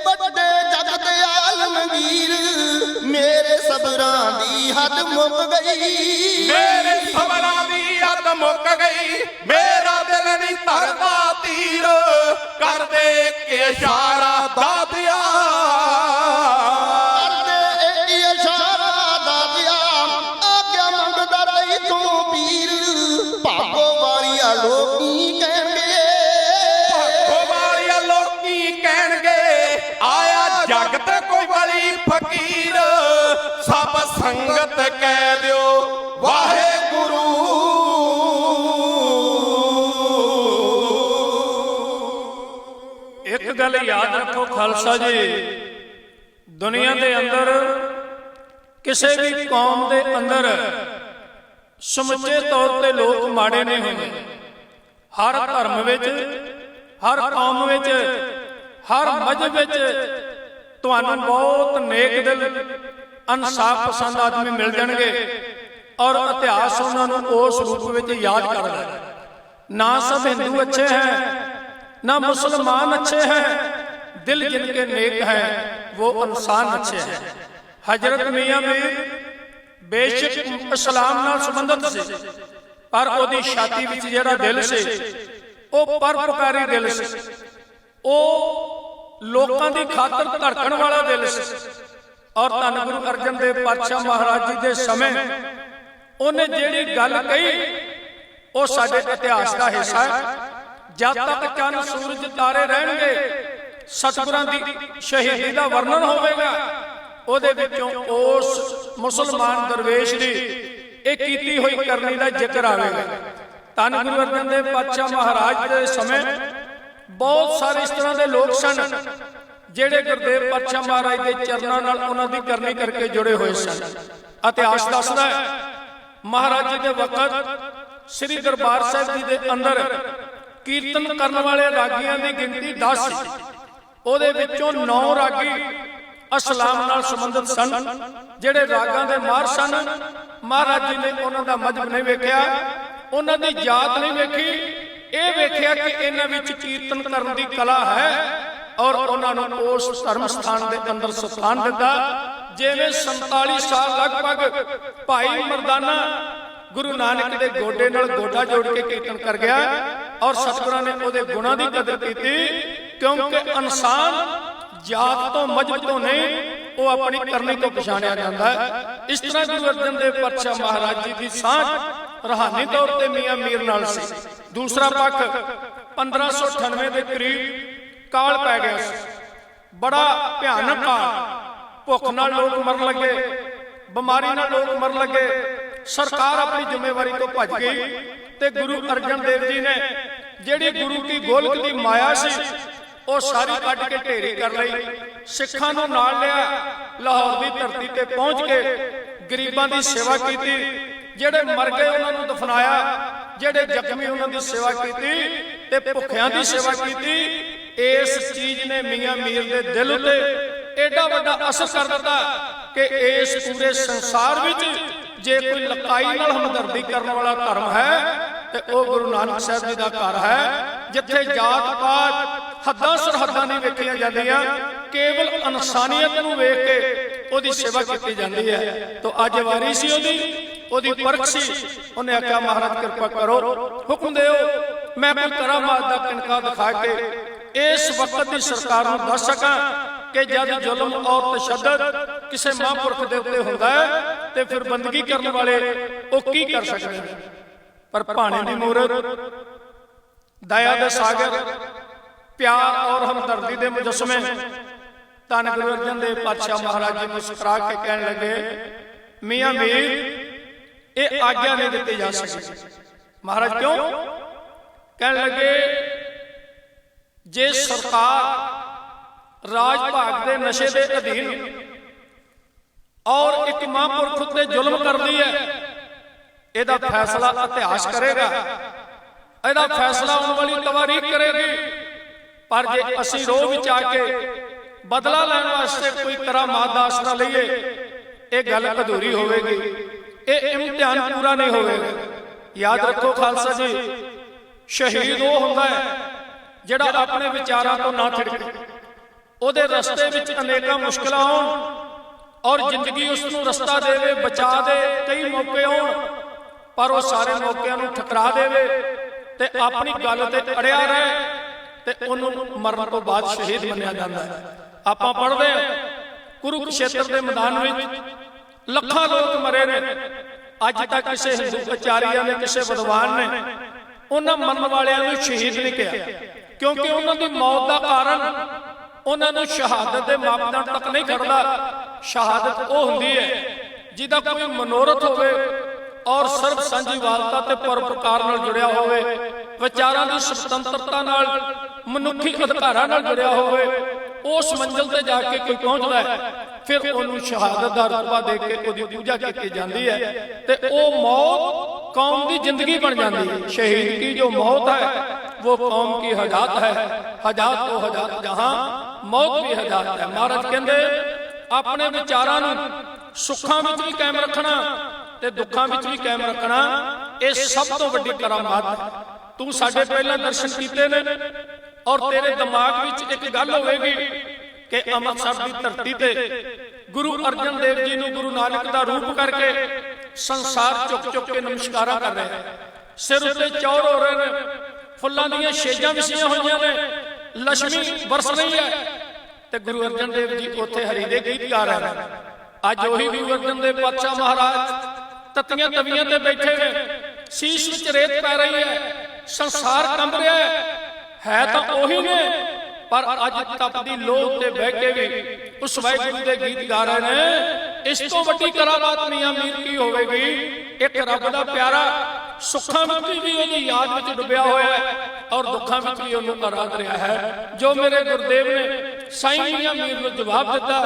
ਵੱਡੇ ਜਗ ਦੇ ਆਲਮਗੀਰ, ਮੇਰੇ ਸਬਰਾਂ ਦੀ ਹੱਦ ਮੁੱਕ ਗਈ, ਮੇਰੇ ਸਬਰਾਂ ਦੀ ਹੱਦ ਮੁੱਕ ਗਈ, ਮੇਰਾ ਦਿਲ ਨਹੀਂ ਧਰਦਾ ਤੀਰ, ਕਰਦੇ ਕਿ ਇਸ਼ਾਰਾ ਦਾਦਿਆ, ਕਰਦੇ ਇੱਕ ਇਸ਼ਾਰਾ ਦਾਦਿਆ, ਆਗਿਆ ਮੰਗਦਾ ਤਈ ਤੂੰ ਪੀਰ, ਭਾਗੋ ਵਾਲੀਆ ਲੋਕੀ ਕਹਿਣਗੇ, ਭਾਗੋ ਵਾਲਿਆ ਲੋਕੀ ਕਹਿਣਗੇ, ਆਇਆ ਜਗ ਤੇ ਕੋਈ ਬਲੀ ਫਕੀਰ, ਸਭ ਸੰਗਤ ਕਹਿ ਦਿਓ ਵਾਹਿਗੁਰੂ। ਇੱਕ ਗੱਲ ਯਾਦ ਰੱਖੋ ਖਾਲਸਾ ਜੀ, ਦੁਨੀਆ ਦੇ ਅੰਦਰ ਕਿਸੇ ਵੀ ਕੌਮ ਦੇ ਅੰਦਰ ਸਮੁੱਚੇ ਤੌਰ ਤੇ ਲੋਕ ਮਾੜੇ ਨਹੀਂ ਹੁੰਦੇ। ਹਰ ਧਰਮ ਵਿੱਚ, ਹਰ ਕੌਮ ਵਿੱਚ, ਹਰ ਮਜ਼ਹਬ ਵਿੱਚ ਤੁਹਾਨੂੰ ਬਹੁਤ ਨੇਕ ਦਿਲ, ਇਨਸਾਫ ਪਸੰਦ ਆਦਮੀ ਮਿਲ ਜਾਣਗੇ, ਔਰ ਇਤਿਹਾਸ ਉਹਨਾਂ ਨੂੰ ਉਸ ਰੂਪ ਵਿੱਚ ਯਾਦ ਕਰਦਾ ਹੈ। ਨਾ ਸਭ ਹਿੰਦੂ अच्छे हैं, ना मुसलमान अच्छे हैं, दिल जिनके नेक हैं वो इंसान अच्छे हैं। हजरत मियां मीर बेशक इस्लाम नाल संबंधित सी, पर ओदी छाती विच जिहड़ा दिल सी ਉਹ ਪਰਉਪਕਾਰੀ ਦਿਲ ਸੀ, ਉਹ ਲੋਕਾਂ ਦੀ ਖਾਤਰ ਧੜਕਣ ਵਾਲਾ ਦਿਲ ਸੀ। ਔਰ ਧੰਨ ਗੁਰੂ ਅਰਜਨ ਦੇਵ ਪਾਤਸ਼ਾਹ ਮਹਾਰਾਜ ਜੀ ਦੇ ਸਮੇਂ ਉਹਨੇ ਜਿਹੜੀ ਗੱਲ ਕਹੀ ਉਹ ਸਾਡੇ ਇਤਿਹਾਸ ਦਾ ਹਿੱਸਾ ਹੈ। ਜਦ ਤੱਕ ਚੰਨ ਸੂਰਜ ਤਾਰੇ ਰਹਿਣਗੇ, ਸਤਿਗੁਰਾਂ ਦੀ ਸ਼ਹੀਦੀ ਦਾ ਵਰਣਨ ਹੋਵੇਗਾ, ਉਹਦੇ ਵਿੱਚੋਂ ਉਸ ਮੁਸਲਮਾਨ ਦਰਵੇਸ਼ ਦੀ ਇਹ ਕੀਤੀ ਹੋਈ ਕਰਨੀ ਦਾ ਜ਼ਿਕਰ ਆਵੇਗਾ। ਧੰਨ ਗੁਰੂ ਅਰਜਨ ਦੇਵ ਪਾਤਸ਼ਾਹ ਮਹਾਰਾਜ ਦੇ ਸਮੇਂ ਬਹੁਤ ਸਾਰੇ ਇਸ ਤਰ੍ਹਾਂ ਦੇ ਲੋਕ ਸਨ ਜਿਹੜੇ ਗੁਰਦੇਵ ਪਾਤਸ਼ਾਹ ਮਹਾਰਾਜ ਦੇ ਚਰਨਾਂ ਨਾਲ ਉਹਨਾਂ ਦੀ ਕਰਨੀ ਕਰਕੇ ਜੁੜੇ ਹੋਏ ਸਨ। ਇਤਿਹਾਸ ਦੱਸਦਾ ਹੈ ਮਹਾਰਾਜ ਜੀ ਦੇ ਵਕਤ ਸ੍ਰੀ ਦਰਬਾਰ ਸਾਹਿਬ ਜੀ ਦੇ ਅੰਦਰ ਕੀਰਤਨ ਕਰਨ ਵਾਲੇ ਰਾਗੀਆਂ ਦੀ ਗਿਣਤੀ 10 ਸੀ। ਉਹਦੇ ਵਿੱਚੋਂ 9 ਰਾਗੀ ਇਸਲਾਮ ਨਾਲ ਸੰਬੰਧਿਤ ਸਨ, ਜਿਹੜੇ ਰਾਗਾਂ ਦੇ ਮਾਹਰ ਸਨ। ਮਹਾਰਾਜ ਜੀ ਨੇ ਉਹਨਾਂ ਦਾ ਮਜ਼ਹਬ ਨਹੀਂ ਵੇਖਿਆ, ਉਹਨਾਂ ਦੀ ਜਾਤ ਨਹੀਂ ਵੇਖੀ, ਇਹ ਵੇਖਿਆ ਕਿ ਇਹਨਾਂ ਵਿੱਚ ਕੀਰਤਨ ਕਰਨ ਦੀ ਕਲਾ ਹੈ ਔਰ ਉਹਨਾਂ ਨੂੰ ਉਸ ਧਰਮ ਸਥਾਨ ਦੇ ਅੰਦਰ ਸਥਾਨ ਦਿੱਤਾ। ਜਿਵੇਂ 47 ਸਾਲ ਲਗਭਗ ਭਾਈ ਮਰਦਾਨਾ ਗੁਰੂ ਨਾਨਕ ਦੇ ਗੋਡੇ ਨਾਲ ਗੋਡਾ ਜੋੜ ਕੇ ਕੀਰਤਨ ਕਰ ਗਿਆ ਔਰ ਸਤਿਗੁਰਾਂ ਨੇ ਉਹਦੇ ਗੁਣਾਂ ਦੀ ਕਦਰ ਕੀਤੀ, ਕਿਉਂਕਿ ਇਨਸਾਨ ਜਾਤ ਤੋਂ ਮਜ਼ਹਬ ਤੋਂ ਨਹੀਂ, ਉਹ ਆਪਣੀ ਕਰਨੀ ਤੋਂ ਪਛਾਣਿਆ ਜਾਂਦਾ ਹੈ। ਇਸ ਤਰ੍ਹਾਂ ਗੁਰੂ ਅਰਜਨ ਦੇਵ ਪਾਤਸ਼ਾਹ ਮਹਾਰਾਜ ਜੀ ਦੀ ਸਾਂਝ ਰੂਹਾਨੀ ਤੌਰ ਤੇ ਮੀਆਂ ਮੀਰ ਨਾਲ ਸੀ। ਦੂਸਰਾ ਪੱਖ 1598 ਦੇ ਕਰੀਬ ਕਾਲ ਪੈ ਗਿਆ ਸੀ, ਬੜਾ ਭਿਆਨਕ ਕਾਲ। ਭੁੱਖ ਨਾਲ ਲੋਕ ਮਰਨ ਲੱਗੇ, ਬਿਮਾਰੀ ਨਾਲ ਲੋਕ ਮਰਨ ਲੱਗੇ, ਸਰਕਾਰ ਆਪਣੀ ਜ਼ਿੰਮੇਵਾਰੀ ਤੋਂ ਭੱਜ ਗਈ ਤੇ ਗੁਰੂ ਅਰਜਨ ਦੇਵ ਜੀ ਨੇ ਜਿਹੜੀ ਗੁਰੂ ਕੀ ਗੋਲਕ ਦੀ ਮਾਇਆ ਸੀ ਉਹ ਸਾਰੀ ਕੱਢ ਕੇ ਢੇਰੀ ਕਰ ਲਈ। ਸਿੱਖਾਂ ਨੂੰ ਨਾਲ ਲਿਆ, ਲਾਹੌਰ ਦੀ ਧਰਤੀ ਤੇ ਪਹੁੰਚ ਕੇ ਗਰੀਬਾਂ ਦੀ ਸੇਵਾ ਕੀਤੀ, ਜਿਹੜੇ ਮਰ ਗਏ ਉਹਨਾਂ ਨੂੰ ਦਫਨਾਇਆ, ਜਿਹੜੇ ਜ਼ਖਮੀ ਉਹਨਾਂ ਦੀ ਸੇਵਾ ਕੀਤੀ ਤੇ ਭੁੱਖਿਆਂ ਦੀ ਸੇਵਾ ਕੀਤੀ। ਇਸ ਚੀਜ਼ ਨੇ ਮੀਆਂ ਮੀਰ ਦੇ ਦਿਲ ਉੱਤੇ ਐਡਾ ਵੱਡਾ ਅਸਰ ਕਰ ਦਿੱਤਾ ਕਿ ਇਸ ਪੂਰੇ ਸੰਸਾਰ ਵਿੱਚ ਜੇ ਕੋਈ ਲਕਾਈ ਨਾਲ ਹਮਦਰਦੀ ਕਰਨ ਵਾਲਾ ਧਰਮ ਹੈ ਤੇ ਉਹ ਗੁਰੂ ਨਾਨਕ ਸਾਹਿਬ ਜੀ ਦਾ ਘਰ ਹੈ, ਜਿੱਥੇ ਜਾਤ ਪਾਤ ਹੱਦਾਂ ਸਰਹੱਦਾਂ ਨਹੀਂ ਵੇਖੀਆਂ ਜਾਂਦੀਆਂ, ਕੇਵਲ ਇਨਸਾਨੀਅਤ ਨੂੰ ਵੇਖ ਕੇ ਉਹਦੀ ਸੇਵਾ ਕੀਤੀ ਜਾਂਦੀ ਹੈ। ਤਾਂ ਅੱਜ ਵਾਰੀ ਸੀ ਉਹਦੀ ਪਰਖ ਸੀ। ਉਹਨੇ ਆਖਿਆ ਮਹਾਰਾਜ ਕਿਰਪਾ ਕਰੋ, ਹੁਕਮ ਦਿਓ ਮੈਂ ਕੋਈ ਕਰਾਮਾਤ ਦਾ ਕਿਣਕਾ ਦਿਖਾ ਕੇ ਇਸ ਵਕਤ ਦੀ ਸਰਕਾਰ ਨੂੰ ਦੱਸ ਸਕਾਂ ਕਿ ਜਦ ਜ਼ੁਲਮ ਔਰ ਤਸ਼ੱਦਦ ਕਿਸੇ ਮਹਾਂਪੁਰਖ ਦੇ ਉੱਤੇ ਹੁੰਦਾ ਹੈ ਤੇ ਫਿਰ ਬੰਦਗੀ ਕਰਨ ਵਾਲੇ ਉਹ ਕੀ ਕਰ ਸਕਦੇ ਨੇ। ਪਰ ਭਾਣੇ ਦੀ ਮੂਰਤ, ਦਇਆ ਦੇ ਸਾਗਰ, ਪਿਆਰ ਔਰ ਹਮਦਰਦੀ ਦੇ ਮੁਜੱਸਮੇ ਧੰਨ ਗੁਰੂ ਅਰਜਨ ਦੇਵ ਪਾਤਸ਼ਾਹ ਮਹਾਰਾਜ ਜੀ ਮੁਸਕਰਾ ਕੇ ਕਹਿਣ ਲੱਗੇ, ਮੀਆਂ ਮੀਰ ਇਹ ਆਗਿਆ ਨਹੀਂ ਦਿੱਤੀ ਜਾ ਸਕਦੀ। ਮਹਾਰਾਜ ਕਿਉਂ? ਕਹਿਣ ਲੱਗੇ, ਜੇ ਸਰਕਾਰ ਰਾਜ ਭਾਗ ਦੇ ਨਸ਼ੇ ਦੇ ਅਧੀਨ ਔਰ ਇੱਕ ਮਹਾਂਪੁਰਖ ਉੱਤੇ ਜ਼ੁਲਮ ਕਰਦੀ ਹੈ, ਇਹਦਾ ਫੈਸਲਾ ਇਤਿਹਾਸ ਕਰੇਗਾ, ਇਹਦਾ ਫੈਸਲਾ ਆਉਣ ਵਾਲੀ ਤਵਾਰੀਖ ਕਰੇਗੀ। ਪਰ ਜੇ ਅਸੀਂ ਰੋਹ ਵਿੱਚ ਆ ਕੇ ਬਦਲਾ ਲੈਣ ਵਾਸਤੇ ਕੋਈ ਕਰਾਮਾਤ ਦਾ ਆਸਰਾ ਲਈਏ, ਇਹ ਗੱਲ ਅਧੂਰੀ ਹੋਵੇਗੀ, ਇਹ ਇਮਤਿਹਾਨ ਪੂਰਾ ਨਹੀਂ ਹੋਵੇਗਾ। ਯਾਦ ਰੱਖੋ ਖਾਲਸਾ ਜੀ, ਸ਼ਹੀਦ ਉਹ ਹੁੰਦਾ ਹੈ ਜਿਹੜਾ ਆਪਣੇ ਵਿਚਾਰਾਂ ਤੋਂ ਨਾ ਥਿੜਕੇ। ਉਹਦੇ ਰਸਤੇ ਵਿੱਚ ਅਨੇਕਾਂ ਮੁਸ਼ਕਲਾਂ ਆਉਣ ਔਰ ਜ਼ਿੰਦਗੀ ਉਸ ਨੂੰ ਰਸਤਾ ਦੇਵੇ, ਬਚਾ ਦੇ, ਕਈ ਮੌਕੇ ਆਉਣ, ਪਰ ਉਹ ਸਾਰੇ ਮੌਕਿਆਂ ਨੂੰ ਠੁਕਰਾ ਦੇਵੇ ਤੇ ਆਪਣੀ ਗੱਲ ਤੇ ਅੜਿਆ ਰਹੇ ਤੇ ਉਹਨੂੰ ਮਰਨ ਤੋਂ ਬਾਅਦ ਸ਼ਹੀਦ ਮੰਨਿਆ ਜਾਂਦਾ ਹੈ। ਆਪਾਂ ਪੜ੍ਹਦੇ ਹਾਂ ਕੁਰੂਕਸ਼ੇਤਰ ਦੇ ਮੈਦਾਨ ਵਿੱਚ ਲੱਖਾਂ ਲੋਕ ਮਰੇ ਨੇ। ਅੱਜ ਤੱਕ ਕਿਸੇ ਹਿੰਦੂ ਆਚਾਰੀਆ ਨੇ, ਕਿਸੇ ਵਿਦਵਾਨ ਨੇ ਉਹਨਾਂ ਮਰਨ ਵਾਲਿਆਂ ਨੂੰ ਸ਼ਹੀਦ ਨਹੀਂ ਕਿਹਾ, ਕਿਉਂਕਿ ਉਹਨਾਂ ਦੀ ਮੌਤ ਦਾ ਕਾਰਨ ਉਹਨਾਂ ਨੂੰ ਸ਼ਹਾਦਤ ਦੇ ਮਾਪਦੰਡ ਤੱਕ ਨਹੀਂ ਖੜਦਾ। ਸ਼ਹਾਦਤ ਉਹ ਹੁੰਦੀ ਹੈ ਜਿਹਦਾ ਕੋਈ ਮਨੋਰਥ ਹੋਵੇ ਔਰ ਸਰਬ ਸਾਂਝੀਵਾਲਤਾ ਤੇ ਪਰਉਪਕਾਰ ਨਾਲ ਜੁੜਿਆ ਹੋਵੇ, ਵਿਚਾਰਾਂ ਦੀ ਸੁਤੰਤਰਤਾ ਨਾਲ, ਮਨੁੱਖੀ ਅਧਿਕਾਰਾਂ ਨਾਲ ਜੁੜਿਆ ਹੋਵੇ। ਉਸ ਮੰਜ਼ਿਲ ਤੇ ਜਾ ਕੇ ਕੋਈ ਪਹੁੰਚਦਾ ਹੈ, ਫਿਰ ਉਹਨੂੰ ਸ਼ਹਾਦਤ ਦਾ ਰੁਤਬਾ ਦੇ ਕੇ ਉਹਦੀ ਪੂਜਾ ਕੀਤੀ ਜਾਂਦੀ ਹੈ ਤੇ ਉਹ ਮੌਤ ਕੌਮ ਦੀ ਜ਼ਿੰਦਗੀ ਬਣ ਜਾਂਦੀ ਹੈ। ਸ਼ਹੀਦ ਕੀ ਜੋ ਮੌਤ ਹੈ वो कौम की हजात है, हजात तो हजात जहां मौत भी हजात है। महाराज कहते अपने विचारां नूं सुखां विच भी कायम रखना ते दुखां विच भी कायम रखना, ये सब तो वड्डी करामात है। तू साडे पहला दर्शन कीते ने और तेरे दिमाग विच एक गल होवेगी कि अमृतसर की धरती ते गुरु अर्जन देव जी नूं गुरु नानक दा रूप करके संसार चुक चुक के नमस्कारा कर रहे हैं, सिर उत्ते चौर हो रहे हैं, फुल्लां दीयां छेजां विछीआं होईआं ने, लक्ष्मी बरस रही है ते गुरु अर्जन देव जी उत्थे हरि दे गीत गा रहे हैं। अज ओही गुरु अर्जन देव पातशाह महाराज तत्तियां तवियां ते बैठे ने, शीश विच रेत पै रही है, संसार कंब रहा है तां ओही ने, पर अज तपदी लोह ते बह के भी उस वाहिगुरू दे गीत गा रहे हैं। इस तो वड्डी करामात मियां मीर की होवेगी? एक रब दा प्यारा सुखां विच भी उहदी याद विच डुबिया होया है और दुखां विच भी उहनूं आराध रहा है। जो मेरे गुरुदेव ने साईं मियां मीर नूं जवाब दिता,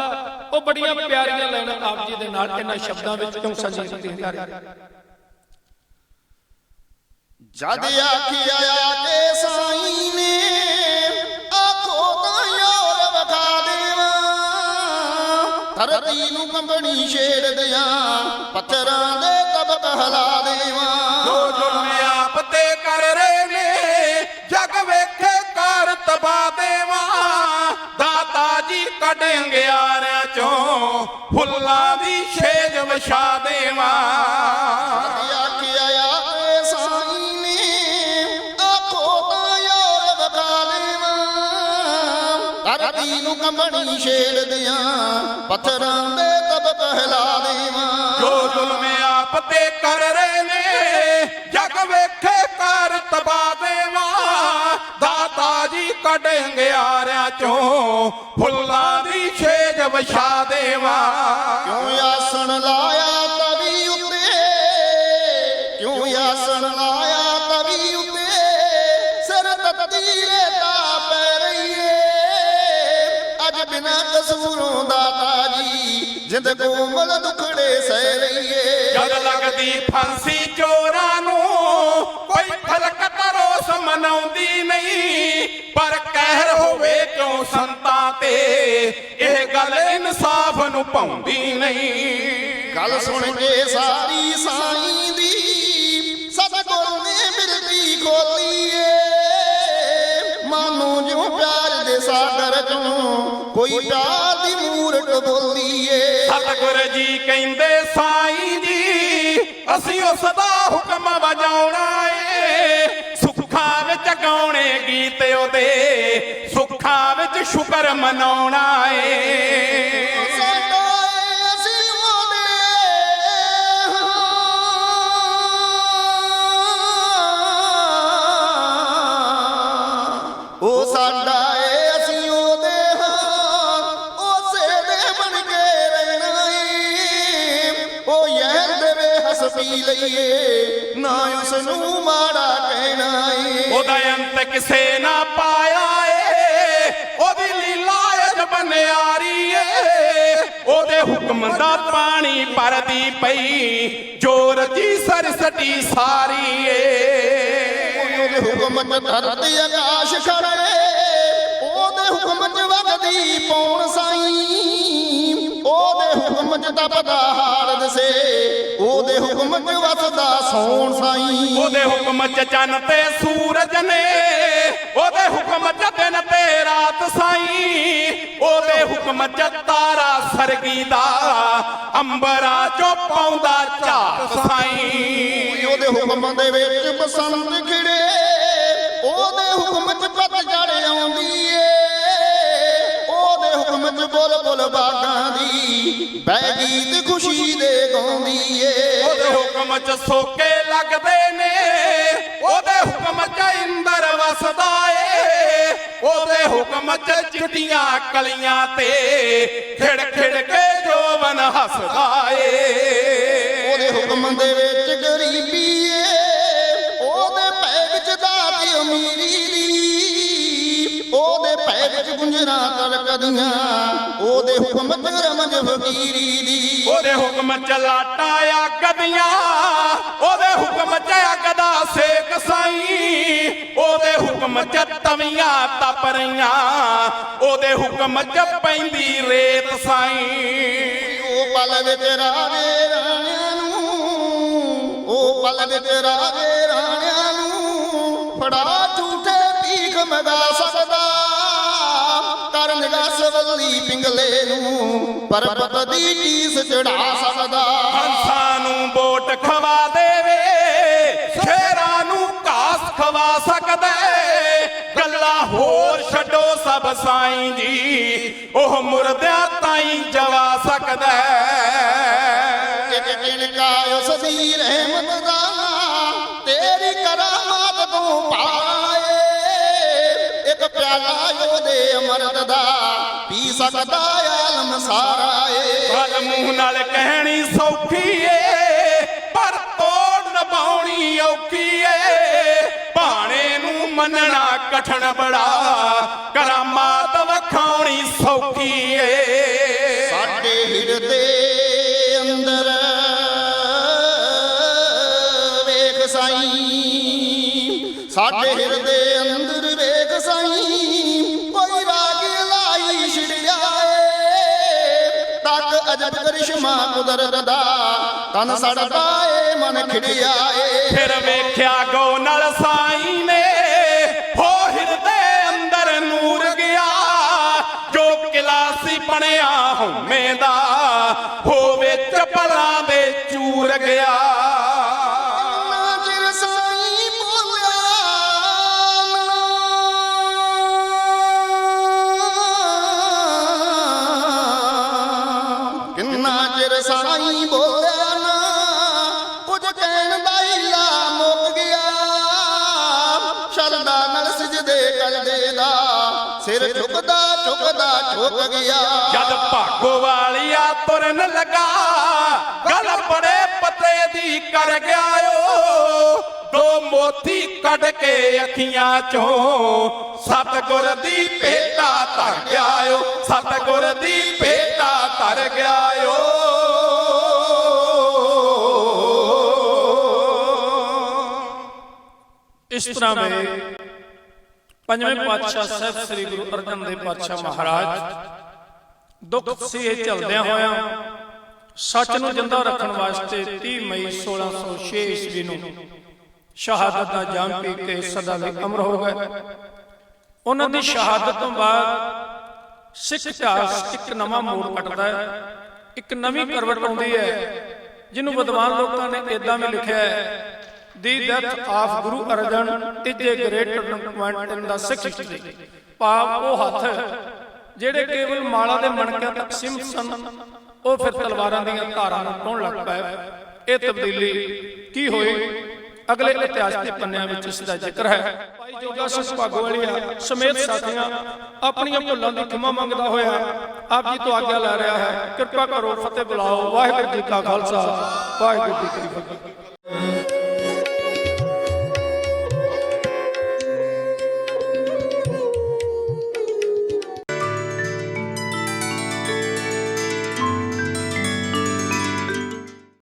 वो बड़ियां प्यारियां लाइनां आप जी दे नाल इन्हां शब्दां विच क्यों साझी कीतीआं कर। जद आखिया के साईं ने आखो तां यार वखा देवा, धरती नूं कंबणी छेड़ दियां, पत्थरां दे तबक हला देवा। जो जुल्म आप ते कर रहे ने जग वेखे कर तबा देवा, दाता जी कढेंगे आरियां चों फुल्लां दी छेज वछा देवा। कंबणी छेड़ दियां, पत्थरां दे तबक हिला देवा। जो जुल्म आप ते कर रहे ने जग वेखे कर तबा देवा, दाता जी कढेंगे आरियां चों फुल्लां दी छेज वछा देवा। क्यों आसन लाया तवी उत्ते, क्यों आसन लाया तवी उत्ते, सिर ततीरे दा पै रही है, अज बिना कसूरों दाता जी जिंद कोमल दुखड़े सह रही है। जद लगदी फांसी चोरां नूं कोई फलक तरोस मनाउंदी नहीं, पर कहर होवे क्यों संतां ते इह गल इंसाफ नूं पाउंदी नहीं। गल सुन के सारी साईं दी सतगुर ने बिरती खोली है, मानो जो ਪਿਆਰ ਦੇ ਸਾਗਰ ਚੋਂ ਕੋਈ ਪਿਆਰ ਦੀ ਮੂਰਤ ਬੋਲੀ ਏ। ਸਤਿਗੁਰ ਜੀ ਕਹਿੰਦੇ ਸਾਈਂ ਜੀ ਅਸੀਂ ਉਸ ਦਾ ਹੁਕਮ ਵਜਾਉਣਾ ਏ। ਸੁੱਖਾਂ ਵਿੱਚ ਗਾਉਣੇ ਗੀਤ ਉਹਦੇ, ਸੁੱਖਾਂ ਵਿੱਚ ਸ਼ੁਕਰ ਮਨਾਉਣਾ ਏ। ਸਾਡਾ ਏ ਅਸੀਂ ਉਹਦੇ ਉਹ ਸਾਡਾ ਏ ਅਸੀਂ ਉਹਦੇ ਹਾਂ, ਉਸੇ ਦੇ ਬਣ ਕੇ ਰਹਿਣਾ ਏ। ਉਹ ਯਾਰ ਦੇਵੇ ਹੱਸ ਪੀ ਲਈਏ ਨਾ ਉਸ ਨੂੰ ਮਾੜਾ ਕਹਿਣਾ ਏ। ਉਹਦਾ ਅੰਤ ਕਿਸੇ ਨਾ ਪਾਇਆ ਏ, ਉਹਦੀ ਲੀਲਾ ਅਜਬ ਨਿਆਰੀ ਏ। ਉਹਦੇ ਹੁਕਮ ਦਾ ਪਾਣੀ ਭਰਦੀ ਪਈ ਜੋਰ ਜੀ ਸਰਸਟੀ ਸਾਰੀ ਏ। ਉਹਦੇ ਹੁਕਮ ਚ ਧਰਤੀ ਆਕਾਸ਼ ਖੜੇ, ਉਹਦੇ ਹੁਕਮ ਚ ਵਗਦੀ ਪੌਣ ਸਾਈਂ। ਉਹਦੇ ਹੁਕਮ ਚ ਤਪਦਾ ਹਾਰ ਦਸੇ, ਉਹਦੇ ਹੁਕਮ ਚ ਵਸਦਾ ਸੌਣ ਸਾਈਂ। ਉਹਦੇ ਹੁਕਮ ਚ ਚੰਨ ਤੇ ਸੂਰਜ ਨੇ, ਉਹਦੇ ਹੁਕਮ ਚ ਦਿਨ ਤੇ ਰਾਤ ਸਾਈਂ। ਉਹਦੇ ਹੁਕਮ ਚ ਤਾਰਾ ਸਰਗੀ ਦਾ ਅੰਬਰਾਂ ਚੋਂ ਪਾਉਂਦਾ ਝਾਕ ਸਾਈਂ। ਉਹਦੇ ਹੁਕਮ ਦੇ ਵਿੱਚ ਬਸੰਤ ਖਿੜੇ, ਉਹਦੇ ਹੁਕਮ ਚ ਪਤਝੜ ਆਉਂਦੀ ਏ। ਉਹਦੇ ਹੁਕਮ ਚ ਬੁਲਬੁਲ ਬਾਗਾਂ ਦੀ ਬਹਿ ਗੀਤ ਖੁਸ਼ੀ ਦੇ ਗਾਉਂਦੀ ਏ। ਉਹਦੇ ਹੁਕਮ ਚ ਸੋਕੇ ਲੱਗਦੇ ਨੇ, ਉਹਦੇ ਹੁਕਮ ਚ ਇੰਦਰ ਵਸਦਾ ਏ। ਉਹਦੇ ਹੁਕਮ ਚ ਚਿੱਟੀਆਂ ਕਲੀਆਂ ਤੇ ਖਿੜ ਖਿੜ ਕੇ ਜੋਬਨ ਹੱਸਦਾ ਏ। ਉਹਦੇ ਹੁਕਮ ਦੇ ਵਿੱਚ ਗਰੀਬੀ ਏ, ਉਹਦੇ ਭੈ ਵਿੱਚ ਦਾਤ ਅਮੀਰੀ ਦੀ। ਉਹਦੇ ਭੈ ਵਿੱਚ ਗੁੰਜਰਾਂ ਤਲਕਦੀਆਂ, ਉਹਦੇ ਹੁਕਮ ਚ ਰਮਜ ਫਕੀਰੀ ਦੀ। ਉਹਦੇ ਹੁਕਮ ਚ ਲਾਟਾਂ ਅੱਗ ਦੀਆਂ, ਉਹਦੇ ਹੁਕਮ ਚ ਅੱਗ ਦਾ ਸੇਕ ਸਾਈਂ। ਉਹਦੇ ਹੁਕਮ ਚ ਤਵੀਆਂ ਤਪ ਰਹੀਆਂ, ਉਹਦੇ ਹੁਕਮ ਚ ਪੈਂਦੀ ਰੇਤ ਸਾਈਂ। ਉਹ ਪਲ ਵਿੱਚ ਰਾਜੇ ਰਾਣਿਆਂ ਨੂੰ, ਉਹ ਪਲ ਵਿੱਚ ਰਾਜੇ ਰਾਣਿਆਂ ਨੂੰ ਫੜਾ ਝੂਠੇ ਭੀਖ ਮੰਗਾ ਸਕਦਾ। ਕਰ ਨਿਗਾਹ ਸਵੱਲੀ ਪਿੰਗਲੇ ਨੂੰ ਪਰਬਤ ਦੀ ਟੀਸ ਚੜਾ ਸਕਦਾ। ਹੰਸਾਂ ਨੂੰ ਬੋਟ ਖਵਾ ਦੇਵੇ, ਸ਼ੇਰਾਂ ਨੂੰ ਘਾਸ ਖਵਾ ਸਕਦਾ। ਗੱਲਾਂ ਹੋਰ ਛੱਡੋ ਸਭ ਸਾਈਂ ਜੀ, ਉਹ ਮੁਰਦਿਆਂ ਤਾਈਂ ਜਵਾ ਸਕਦਾ। ਜਿਨਕਾ ਉਸ ਦੀ ਰਹਿਮਤ ਦਾ ਤੇਰੀ ਕਰਾਮਾਤ ਤੋਂ ਪਾਏ। ਇੱਕ ਪਿਆਲਾ ਉਹਦੇ ਅਮਰਤ ਦਾ ਪੀ ਸਕਦਾ ਆਲਮ ਸਾਰਾ ਏ। ਗੱਲ ਮੂੰਹ ਨਾਲ ਕਹਿਣੀ ਸੌਖੀ ਏ, ਪਰ ਤੋੜ ਨਿਭਾਉਣੀ ਔਖੀ ਏ। ਭਾਣੇ ਨੂੰ ਮੰਨਣਾ ਕਠਨ ਬੜਾ, ਕਰਾਮਾਤ ਵਖਾਉਣੀ ਸੌਖੀ ਏ। ਸਾਡੇ ਹਿਰਦੇ ਅੰਦਰ ਵੇਖ ਸਾਈਂ, ਸਾਡੇ ਹਿਰਦੇ ਅੰਦਰ ਵੇਖ ਸਾਈਂ। ਕੋਈ ਰਾਗ ਲਾਈ ਛਿੜਿਆ ਏ, ਤੱਕ ਅਜਬ ਕਰਿਸ਼ਮਾ ਕੁਦਰਤ ਦਾ ਤਨ ਸੜਦਾ ਏ ਮਨ ਖਿੜਿਆ ਏ। ਫਿਰ ਵੇਖਿਆ ਗੋ ਨਾਲ ਸਾਈਂ ਨੇ, ਹੋ ਹਿਰਦੇ ਅੰਦਰ ਨੂਰ ਗਿਆ। ਜੋ ਕਿਲਾ ਸੀ ਬਣਿਆ ਹਉਮੈ ਦਾ, ਹੋਵੇ ਚਪਲਾਂ ਦੇ ਚੂਰ ਗਿਆ। ਨਾ ਚਿਰ ਸਾਈਂ ਬੋਲਿਆ ਕਿੰਨਾ ਚਿਰ ਸਾਈਂ ਬੋਲਿਆ ਨਾ, ਕੁਝ ਕਹਿਣ ਦਾ ਹੀਲਾ ਮੁੱਕ ਗਿਆ। ਸ਼ਰਦਾ ਨਾਲ ਸਜਦੇ ਕਰਦੇ ਦਾ ਸਿਰ ਝੁਕਦਾ ਝੁਕਦਾ ਝੁਕ ਗਿਆ। ਜਦ ਭਾਗੋ ਵਾਲੀਆ ਤੁਰਨ ਲਗਾ, ਗਲ ਬੜੇ ਪਤੇ ਦੀ ਕਰ ਗਿਆ ਓ। ਦੋ ਮੋਤੀ ਕੱਢ ਕੇ ਅੱਖੀਆਂ ਚੋਂ ਸਤਿਗੁਰ ਦੀ ਭੇਟਾ ਧਰ ਗਿਆ ਓ। ਸਤਿਗੁਰ ਦੀ ਭੇਟਾ ਧਰ ਗਿਆ ਓ। ਇਸ ਤਰ੍ਹਾਂ ਵੇ ਪੰਜਵੇਂ ਪਾਤਸ਼ਾਹ ਸਾਹਿਬ ਸ੍ਰੀ ਗੁਰੂ ਅਰਜਨ ਦੇਵ ਪਾਤਸ਼ਾਹ ਮਹਾਰਾਜ ਦੁੱਖ ਸੀ ਇਹ ਝੱਲਦਿਆਂ ਹੋਇਆਂ ਸੱਚ ਨੂੰ ਜਿੰਦਾ ਰੱਖਣ ਵਾਸਤੇ 30 ਮਈ 1606 ਈਸਵੀ ਨੂੰ ਸ਼ਹਾਦਤ ਦਾ ਜਾਮ ਪੀ ਕੇ ਸਦਾ ਲਈ ਅਮਰ ਹੋ ਗਏ। ਉਹਨਾਂ ਦੀ ਸ਼ਹਾਦਤ ਤੋਂ ਬਾਅਦ ਸਿੱਖ ਇਤਿਹਾਸ ਇੱਕ ਨਵਾਂ ਮੋੜ ਕੱਟਦਾ ਹੈ, ਇੱਕ ਨਵੀਂ ਕਰਵਟ ਆਉਂਦੀ ਹੈ, ਜਿਹਨੂੰ ਵਿਦਵਾਨ ਲੋਕਾਂ ਨੇ ਇਦਾਂ ਵੀ ਲਿਖਿਆ ਹੈ, ਦੀ death of Guru Arjan is A grade turning point in the Sikh history. ਭਾਵ ਉਹ ਹੱਥ ਜਿਹੜੇ ਕੇਵਲ ਮਾਲਾ ਦੇ ਮਣਕਿਆਂ ਤੱਕ ਸੀਮਿਤ ਸਨ, ਉਹ ਫਿਰ ਤਲਵਾਰਾਂ ਦੀਆਂ ਧਾਰਾਂ ਨੂੰ ਟੋਹਣ ਲੱਗ ਪਏ। ਇਹ ਤਬਦੀਲੀ ਕੀ ਹੋਈ, ਅਗਲੇ ਇਤਿਹਾਸ ਦੇ ਪੰਨਿਆਂ ਵਿੱਚ ਇਸ ਦਾ ਜ਼ਿਕਰ ਹੈ। ਭਾਈ ਜੋਗਾ ਸਿੰਘ ਭਾਗੋਵਾਲੀਆ ਸਮੇਤ ਸਾਥੀਆਂ ਆਪਣੀਆਂ ਭੁੱਲਾਂ ਦੀ ਖਿਮਾ ਮੰਗਦਾ ਹੋਇਆ ਆਪ ਜੀ ਤੋਂ ਆਗਿਆ ਲੈ ਰਿਹਾ ਹੈ। ਕਿਰਪਾ ਕਰੋ, ਫਤਿਹ ਬੁਲਾਓ। ਵਾਹਿਗੁਰੂ ਜੀ ਕਾ ਖਾਲਸਾ, ਵਾਹਿਗੁਰੂ ਜੀ ਕੀ ਫਤਿਹ।